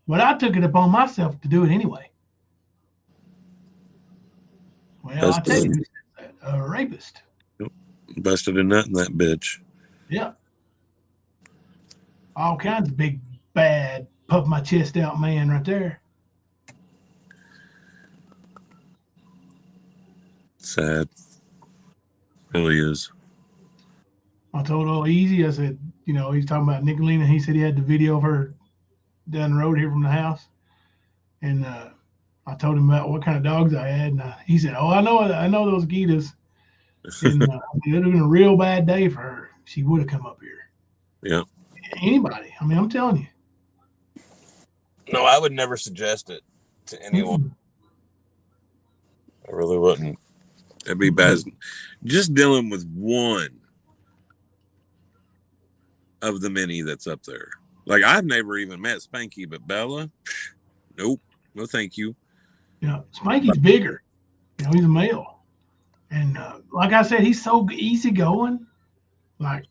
but I took it upon myself to do it anyway. Well, I tell you, who said that? A rapist. Busted a nut in that bitch. Yeah. All kinds of big, bad, puff my chest out man right there. Sad. Really is. I told old Easy, I said, you know, he's talking about Nicolina. He said he had the video of her down the road here from the house. And I told him about what kind of dogs I had. And he said, oh, I know those Gitas. And it would have been a real bad day for her. She would have come up here. Yeah. Anybody. I mean, I'm telling you. No, I would never suggest it to anyone. I really wouldn't. That'd be bad. Just dealing with one of the many that's up there. Like, I've never even met Spanky, but Bella, nope. No, thank you. Yeah, Spanky's bigger. You know, he's a male. And like I said, he's so easygoing. Like,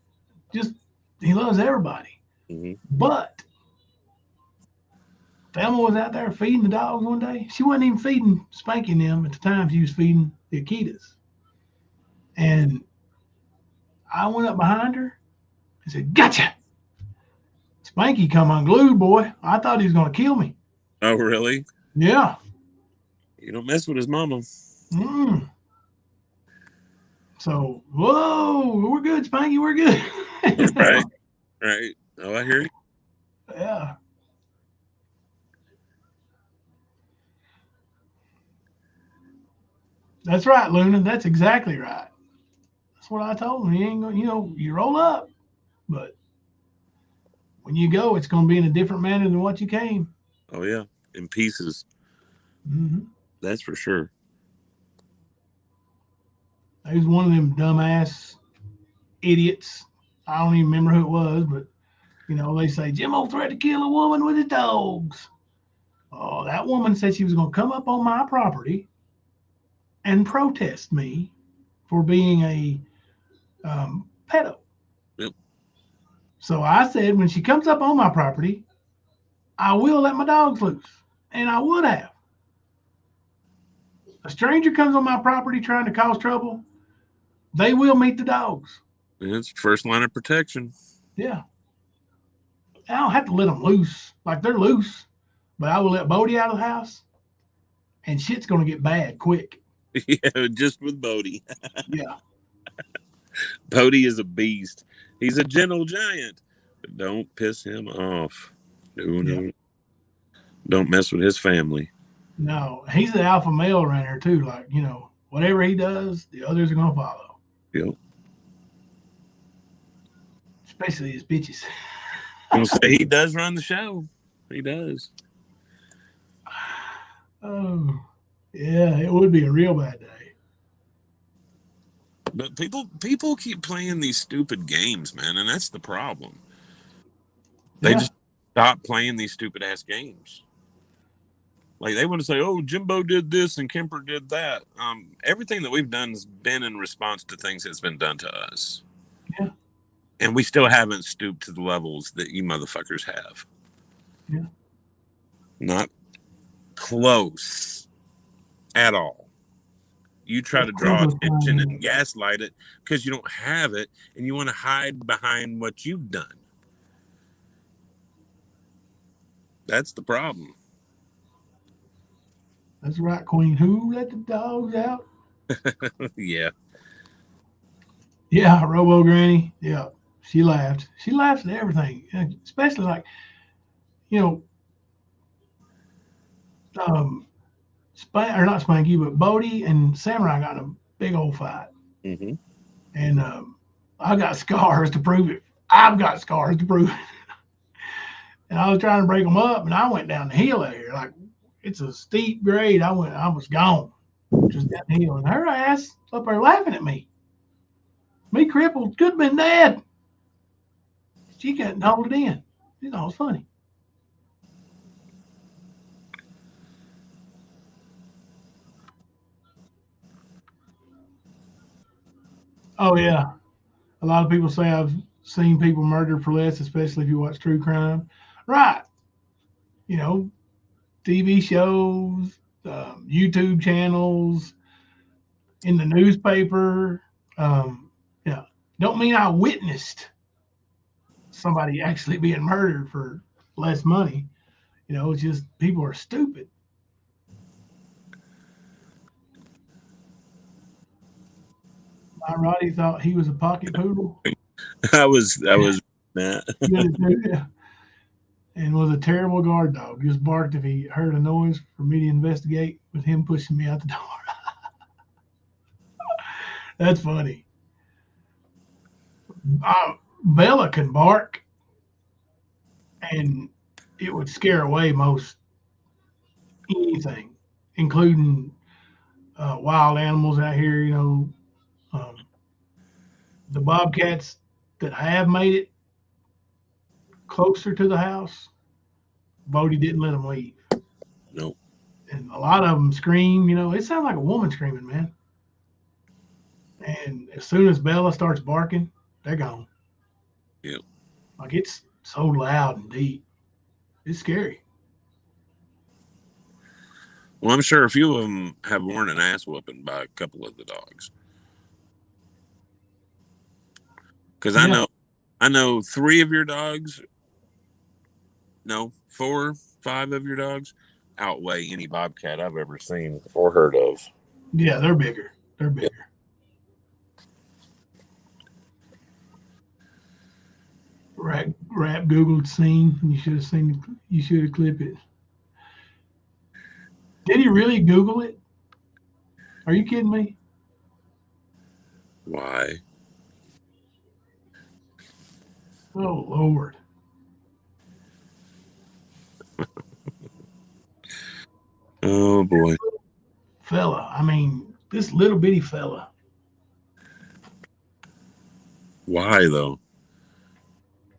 just, he loves everybody. But Thelma was out there feeding the dogs one day. She wasn't even feeding Spanky and them at the time. She was feeding the Akitas. And I went up behind her and said, gotcha. Spanky come unglued, boy. I thought he was going to kill me. Oh, really? Yeah. You don't mess with his mama. So, whoa, we're good, Spanky. We're good. Right. Right. Oh, I hear you. Yeah. That's right, Luna. That's exactly right. That's what I told him. He ain't going, you know, you roll up, but when you go, it's going to be in a different manner than what you came. Oh, yeah. In pieces. That's for sure. He was one of them dumbass idiots. I don't even remember who it was, but, you know, they say, Jimmo threatened to kill a woman with his dogs. Oh, that woman said she was going to come up on my property and protest me for being a pedo. Yep. So I said, when she comes up on my property, I will let my dogs loose. And I would have. A stranger comes on my property trying to cause trouble, they will meet the dogs. It's first line of protection. Yeah. I don't have to let them loose. Like, they're loose, but I will let Bodie out of the house, and shit's going to get bad quick. Yeah, just with Bodie. Yeah. Bodie is a beast. He's a gentle giant, but don't piss him off. No. Don't mess with his family. No, he's the alpha male around here too. Like, whatever he does, the others are going to follow. Yep. Especially his bitches. I'm gonna say he does run the show. He does. Oh, yeah, it would be a real bad day. But people keep playing these stupid games, man, and that's the problem. They just stop playing these stupid ass games. Like, they want to say, "Oh, Jimbo did this and Kemper did that." Everything that we've done has been in response to things that's been done to us. Yeah. And we still haven't stooped to the levels that you motherfuckers have. Yeah. Not close at all. You try to draw attention and gaslight it because you don't have it, and you want to hide behind what you've done. That's the problem. That's right, Queen. Who let the dogs out? Yeah. Yeah, Robo Granny. Yeah, she laughed. She laughs at everything, especially like, or not Spanky, but Bodie and Samurai got in a big old fight. Mm-hmm. And I got scars to prove it. I've got scars to prove it. And I was trying to break them up, and I went down the hill out here. Like, it's a steep grade. I was gone, just down the hill. And her ass up there laughing at me. Me crippled, could have been dead. She couldn't hold it in. She thought it was funny. Oh, yeah. A lot of people say I've seen people murdered for less, especially if you watch true crime. Right. TV shows, YouTube channels, in the newspaper. Yeah. Don't mean I witnessed somebody actually being murdered for less money. It's just people are stupid. My Roddy thought he was a pocket poodle. I was that. And was a terrible guard dog. Just barked if he heard a noise for me to investigate, with him pushing me out the door. That's funny. Bella can bark, and it would scare away most anything, including wild animals out here. The bobcats that have made it closer to the house, Bodie didn't let them leave. Nope. And a lot of them scream. It sounds like a woman screaming, man. And as soon as Bella starts barking, they're gone. Yep. Like, it's so loud and deep. It's scary. Well, I'm sure a few of them have worn an ass whooping by a couple of the dogs. Because I know 3 of your dogs, no, 4, 5 of your dogs outweigh any bobcat I've ever seen or heard of. Yeah, they're bigger. They're bigger. Yep. Rap Googled scene. You should have seen it. You should have clipped it. Did he really Google it? Are you kidding me? Why? Oh, Lord. Oh, boy. Fella. I mean, this little bitty fella. Why, though?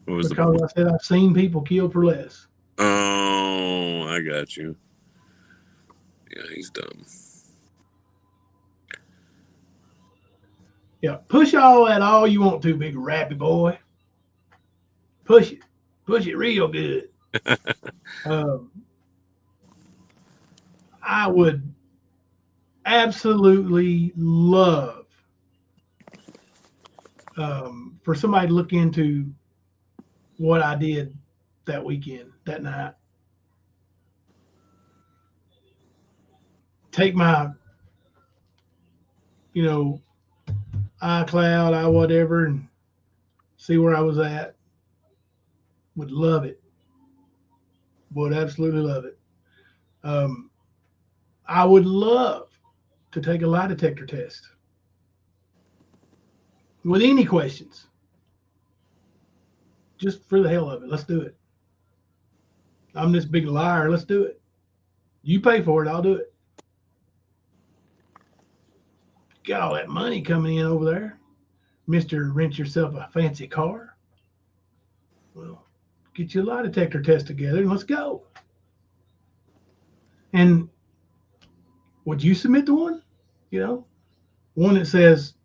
What was because I said I've seen people killed for less. Oh, I got you. Yeah, he's dumb. Yeah, push all that all you want to, big rappy boy. Push it real good. I would absolutely love for somebody to look into what I did that weekend, that night. Take my, iCloud, whatever, and see where I was at. Would love it. Would absolutely love it. I would love to take a lie detector test with any questions. Just for the hell of it. Let's do it. I'm this big liar. Let's do it. You pay for it. I'll do it. Got all that money coming in over there. Mr. Rent yourself a fancy car. Well, get you a lie detector test together and let's go. And would you submit to one? One that says,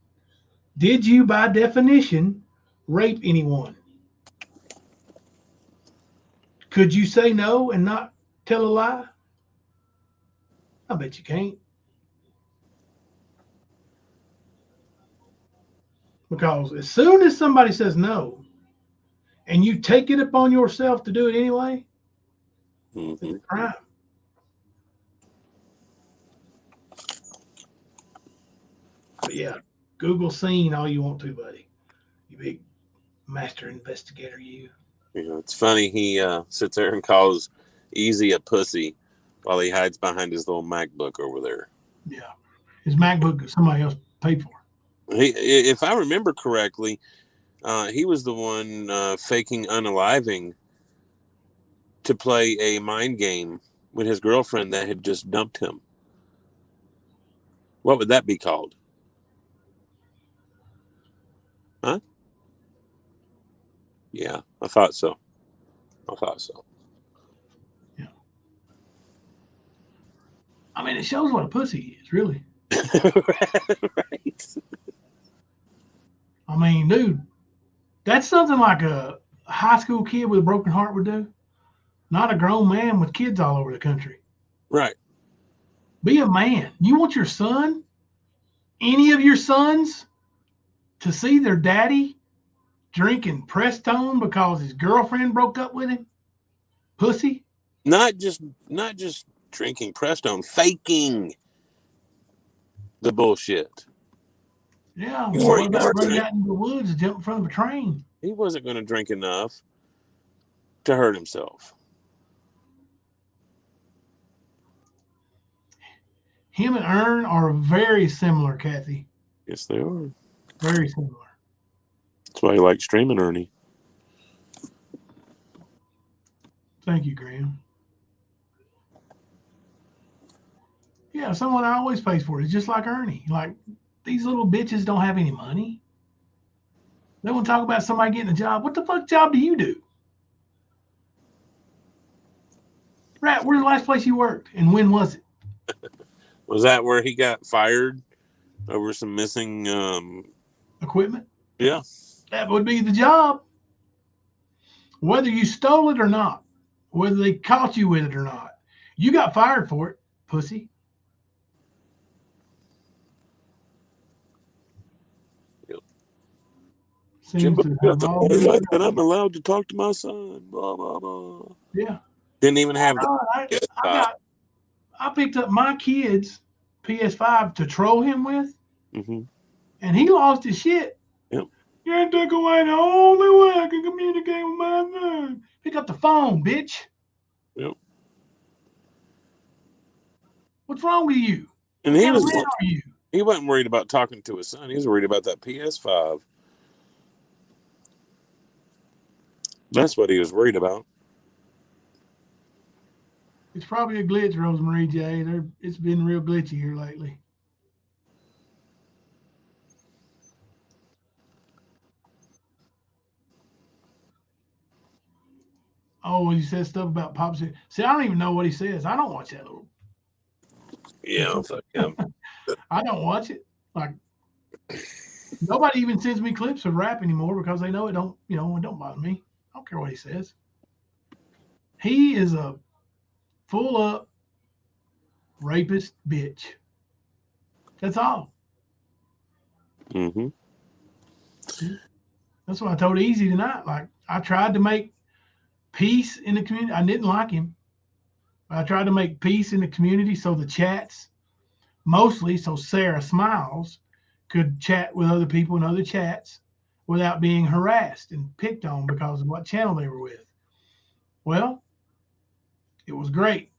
did you by definition rape anyone? Could you say no and not tell a lie? I bet you can't. Because as soon as somebody says no and you take it upon yourself to do it anyway, it's a crime. But yeah, Google scene all you want to, buddy. You big master investigator, you. It's funny. He sits there and calls Easy a pussy while he hides behind his little MacBook over there. Yeah. His MacBook somebody else paid for. If I remember correctly, he was the one faking unaliving to play a mind game with his girlfriend that had just dumped him. What would that be called? Huh? Yeah, I thought so. Yeah. I mean, it shows what a pussy is, really. Right. I mean, dude, that's something like a high school kid with a broken heart would do. Not a grown man with kids all over the country. Right. Be a man. You want your son, any of your sons, to see their daddy drinking Prestone because his girlfriend broke up with him? Pussy? Not just drinking Prestone, faking the bullshit. Yeah. What about running out into the woods and jumping in front of a train? He wasn't going to drink enough to hurt himself. Him and Ern are very similar, Kathy. Yes, they are. Very similar. That's why you like streaming, Ernie. Thank you, Graham. Yeah, someone I always pays for it. It's just like Ernie. Like, these little bitches don't have any money. They want to talk about somebody getting a job. What the fuck job do you do? Rat, where's the last place you worked? And when was it? Was that where he got fired over some missing equipment? Yeah. That would be the job. Whether you stole it or not, whether they caught you with it or not, you got fired for it, pussy. Jim, and I'm allowed to talk to my son. Blah blah blah. Yeah. Didn't even have I picked up my kid's PS5 to troll him with, mm-hmm. and he lost his shit. Yep. You took away the only way I can communicate with my son. Pick up the phone, bitch. Yep. What's wrong with you? And he wasn't worried about talking to his son. He was worried about that PS5. That's what he was worried about. It's probably a glitch, Rosemarie J. It's been real glitchy here lately. Oh, he says stuff about Pop. See, I don't even know what he says. I don't watch that little Yeah, fuck him. I don't watch it. Like nobody even sends me clips of rap anymore because they know it don't, it don't bother me. I don't care what he says. He is a full up rapist bitch. That's all. Mm-hmm. That's what I told Easy tonight. Like I tried to make peace in the community. I didn't like him. I tried to make peace in the community so the chats, mostly so Sarah Smiles could chat with other people in other chats without being harassed and picked on because of what channel they were with. Well, it was great.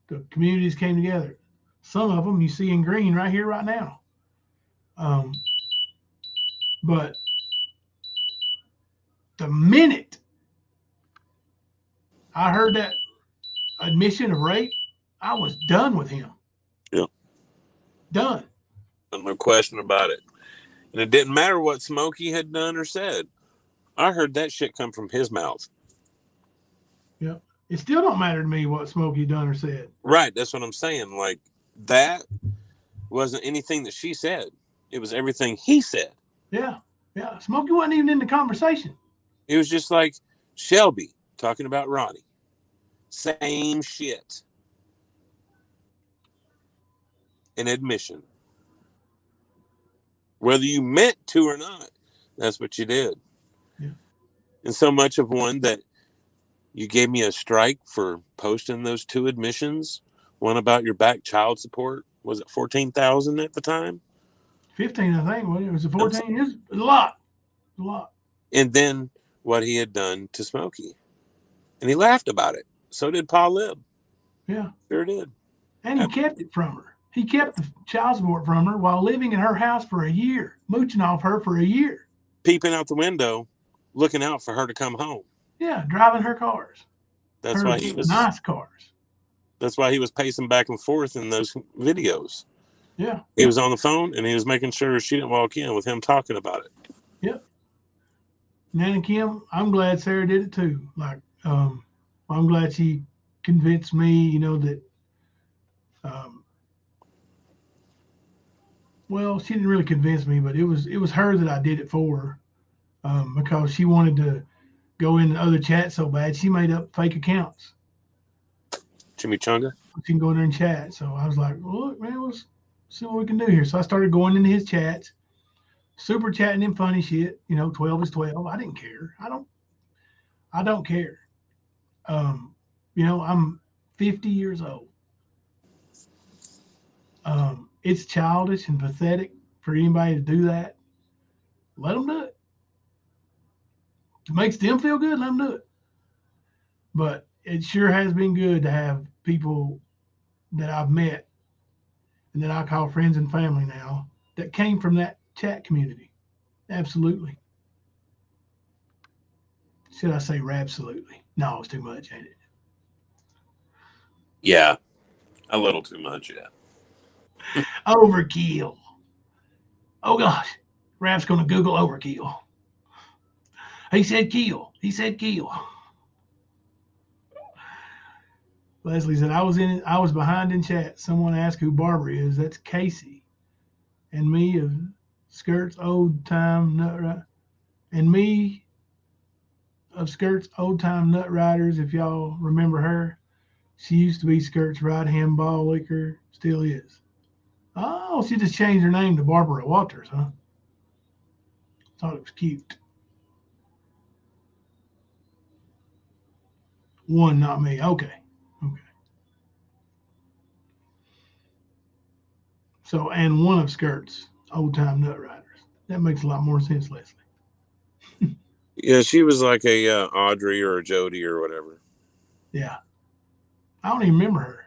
The communities came together. Some of them you see in green right here, right now. But the minute I heard that admission of rape, I was done with him. Yep. Done. No question about it. And it didn't matter what Smokey had done or said. I heard that shit come from his mouth. Yep. It still don't matter to me what Smokey done or said. Right. That's what I'm saying. Like, that wasn't anything that she said. It was everything he said. Yeah. Yeah. Smokey wasn't even in the conversation. It was just like Shelby talking about Ronnie. Same shit. An admission. Whether you meant to or not, that's what you did. Yeah. And so much of one that you gave me a strike for posting those two admissions. One about your back child support. Was it 14,000 at the time? 15, I think. Well, it was a 14. It was a lot. A lot. And then what he had done to Smokey. And he laughed about it. So did Pa Lib. Yeah. Sure did. And he kept it from her. He kept the child support from her while living in her house for a year, mooching off her for a year. Peeping out the window, looking out for her to come home. Yeah, driving her cars. That's why he was nice cars. That's why he was pacing back and forth in those videos. Yeah. He was on the phone and he was making sure she didn't walk in with him talking about it. Yep. Nana Kim, I'm glad Sarah did it too. Like, I'm glad she convinced me, that, well, she didn't really convince me, but it was her that I did it for, because she wanted to go into other chats so bad. She made up fake accounts. Chimichanga? She can go in there and chat. So I was like, well, look, man, let's see what we can do here. So I started going into his chats, super chatting him funny shit. 12 is 12. I didn't care. I don't care. I'm 50 years old. It's childish and pathetic for anybody to do that. Let them do it. If it makes them feel good, let them do it. But it sure has been good to have people that I've met and that I call friends and family now that came from that chat community. Absolutely. Should I say absolutely? No, it's too much, ain't it? Yeah. A little too much, yeah. Overkill. Oh gosh, Rap's gonna Google overkill. He said kill. He said kill. Leslie said I was behind in chat. Someone asked who Barbara is. That's Casey. And me of Skirt's old time nut and me of Skirt's old time nut riders, if y'all remember her. She used to be Skirt's right hand ball licker, still is. Oh, she just changed her name to Barbara Walters, huh? Thought it was cute. One, not me. Okay. So, and one of Skirt's old time nut riders. That makes a lot more sense, Leslie. Yeah, she was like a Audrey or a Jody or whatever. Yeah. I don't even remember her.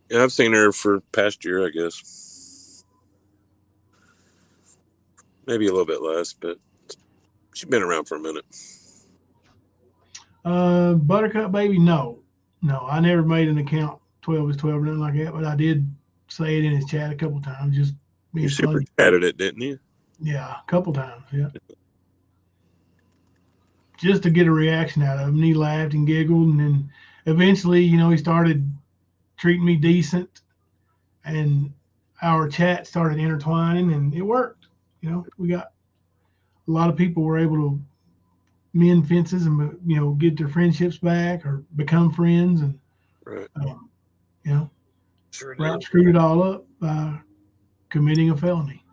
Yeah, I've seen her for past year, I guess. Maybe a little bit less, but she's been around for a minute. Buttercup Baby, no. I never made an account 12 is 12 or nothing like that, but I did say it in his chat a couple times, just being You super funny. chatted it, didn't you? Yeah, a couple times, yeah. Just to get a reaction out of him. And he laughed and giggled, and then eventually, he started treating me decent, and our chat started intertwining, and it worked. You know, we got a lot of people were able to mend fences and, you know, get their friendships back or become friends, and Right. you know, Sure Ralph did. screwed it all up by committing a felony.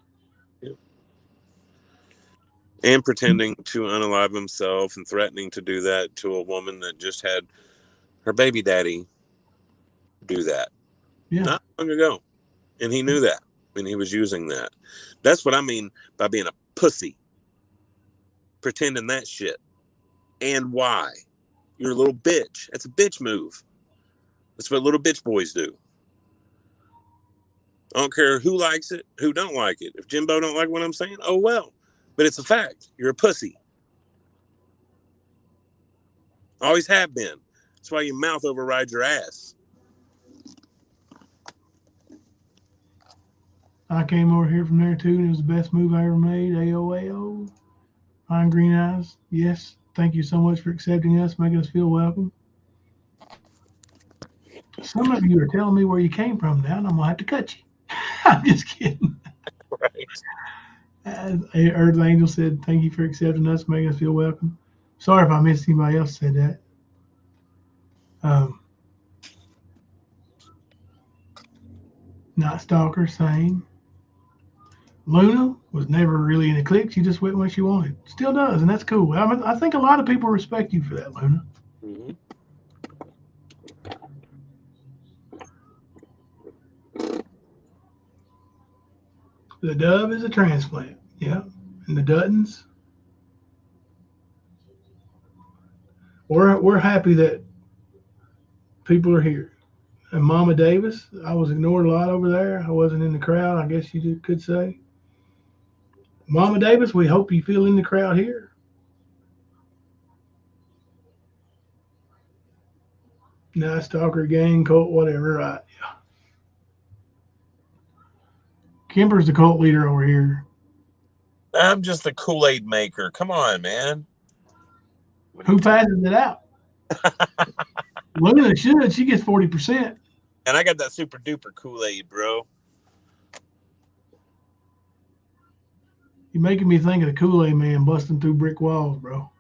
And pretending to unalive himself and threatening to do that to a woman that just had her baby daddy do that. Yeah. Not long ago. And he knew that. And he was using that. That's what I mean by being a pussy. Pretending that shit. And why? You're a little bitch. That's a bitch move. That's what little bitch boys do. I don't care who likes it, who don't like it. If Jimbo don't like what I'm saying, oh well. But it's a fact. You're a pussy. Always have been. That's why your mouth overrides your ass. I came over here from there too, and it was the best move I ever made. AOAO. Fine Green Eyes. Yes. Thank you so much for accepting us, making us feel welcome. Some of you are telling me where you came from now, and I'm going to have to cut you. I'm just kidding. Right. Earth Angel said, thank you for accepting us, making us feel welcome. Sorry if I missed anybody else said that. Not Stalker, same. Luna was never really in a clique. She just went when she wanted. Still does, and that's cool. I mean, I think a lot of people respect you for that, Luna. Mm-hmm. The dove is a transplant. Yeah. And the Duttons. We're happy that people are here. And Mama Davis, I was ignored a lot over there. I wasn't in the crowd, I guess you could say. Mama Davis, we hope you feel in the crowd here. Nice Stalker gang, cult, whatever, right? Yeah. Kimber's the cult leader over here. I'm just the Kool-Aid maker. Come on, man. Who passes it out? Luna should. She gets 40%. And I got that super duper Kool-Aid, bro. You're making me think of the Kool-Aid man busting through brick walls, bro.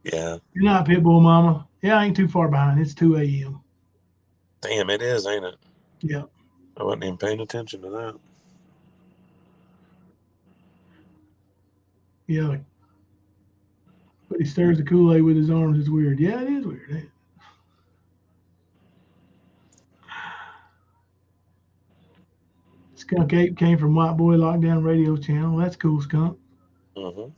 Yeah. You're not Pitbull Mama. Yeah, I ain't too far behind. It's 2 a.m. Damn, it is, ain't it? Yeah. I wasn't even paying attention to that. Yeah. But he stirs the Kool-Aid with his arms. It's weird. Yeah, it is weird. Ain't it? Skunk Ape came from White Boy Lockdown Radio Channel. That's cool, Skunk. Mm-hmm.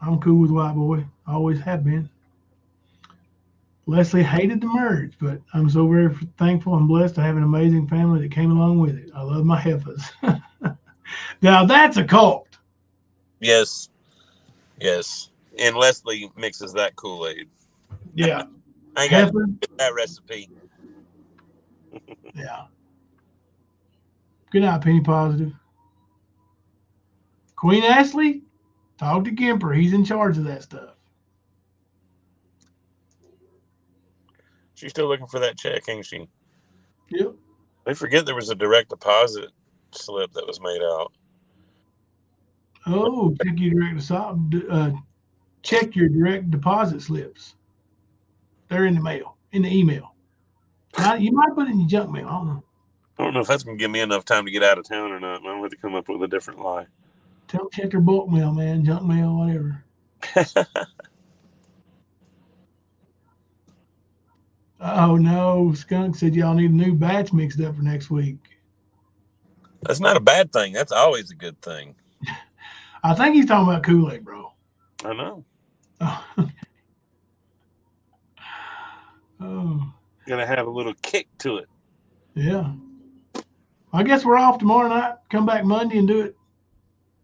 I'm cool with White Boy. Always have been. Leslie hated the merge, but I'm so very thankful and blessed to have an amazing family that came along with it. I love my heifers. Now that's a cult. Yes. Yes. And Leslie mixes that Kool-Aid. Yeah. I ain't got to get that recipe. Yeah. Good night, Penny Positive. Queen Ashley, talk to Gimper. He's in charge of that stuff. She's still looking for that check, ain't she? Yep. They forget there was a direct deposit slip that was made out. Oh, check your direct deposit slips. They're in the mail, in the email. Now, you might put it in your junk mail. I don't know. I don't know if that's going to give me enough time to get out of town or not. I'm going to have to come up with a different lie. Tell them check their bulk mail, man, junk mail, whatever. Oh, no. Skunk said y'all need a new batch mixed up for next week. That's not a bad thing. That's always a good thing. I think he's talking about Kool-Aid, bro. I know. Oh. Gonna have a little kick to it. Yeah. I guess we're off tomorrow night. Come back Monday and do it.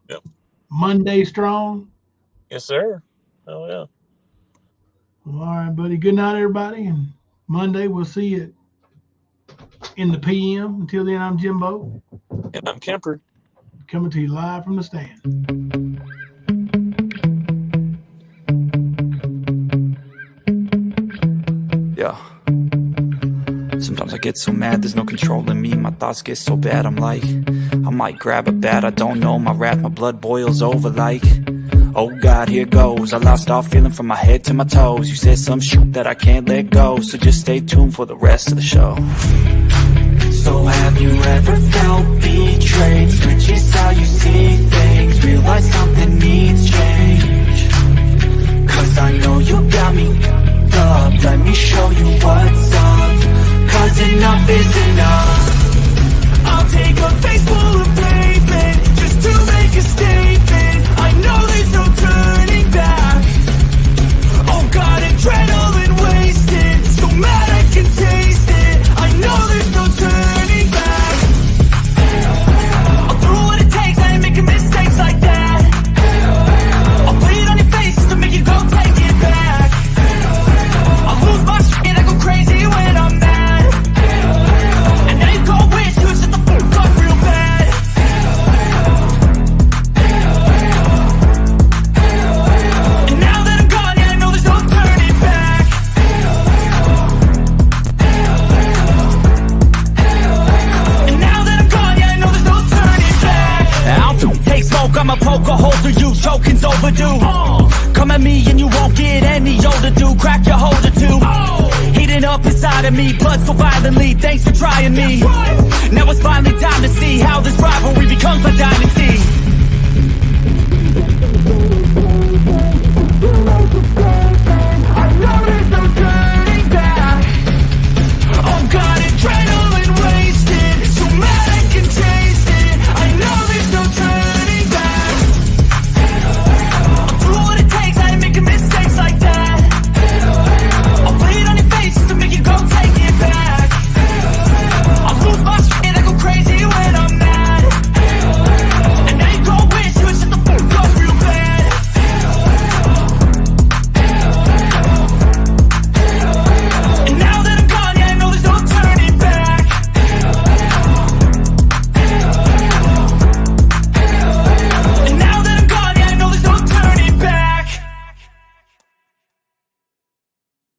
Yep. Monday strong. Yes, sir. Oh, yeah. Well, all right, buddy. Good night, everybody. And Monday we'll see you in the PM. Until then, I'm Jimbo. And I'm Kemper. Coming to you live from the stand. Yeah. Sometimes I get so mad, there's no controlling me. My thoughts get so bad, I'm like, I might grab a bat, I don't know. My wrath, my blood boils over like, oh God, here goes. I lost all feeling from my head to my toes. You said some shit that I can't let go, so just stay tuned for the rest of the show. So have you ever felt betrayed? Switches how you see things, realize something needs change. Cause I know you got me up, let me show you what's up. Cause enough is enough. I'll take a face full of pavement just to make a statement. I know there's no turning back. Oh God, adrenaline wasted, so mad I can taste it. I know there's no turning back. I'll do what it takes, I ain't making mistakes like that. I'll put it on your face just to make you go take it back. I'll lose my shit, I go crazy when I'm mad. And now you go wish you would shut the fuck up real bad. And now that I'm gone, yeah, I know there's no turning back. And now that I'm gone, yeah, I know there's no turning back. I'll take smoke, I'm a poker holder, you choking's overdue. Come at me and you won't get any older, dude. Crack your holder too. Heating up inside of me, blood so violently. Thanks for trying me. Now it's finally time to see how this rivalry becomes a dynasty.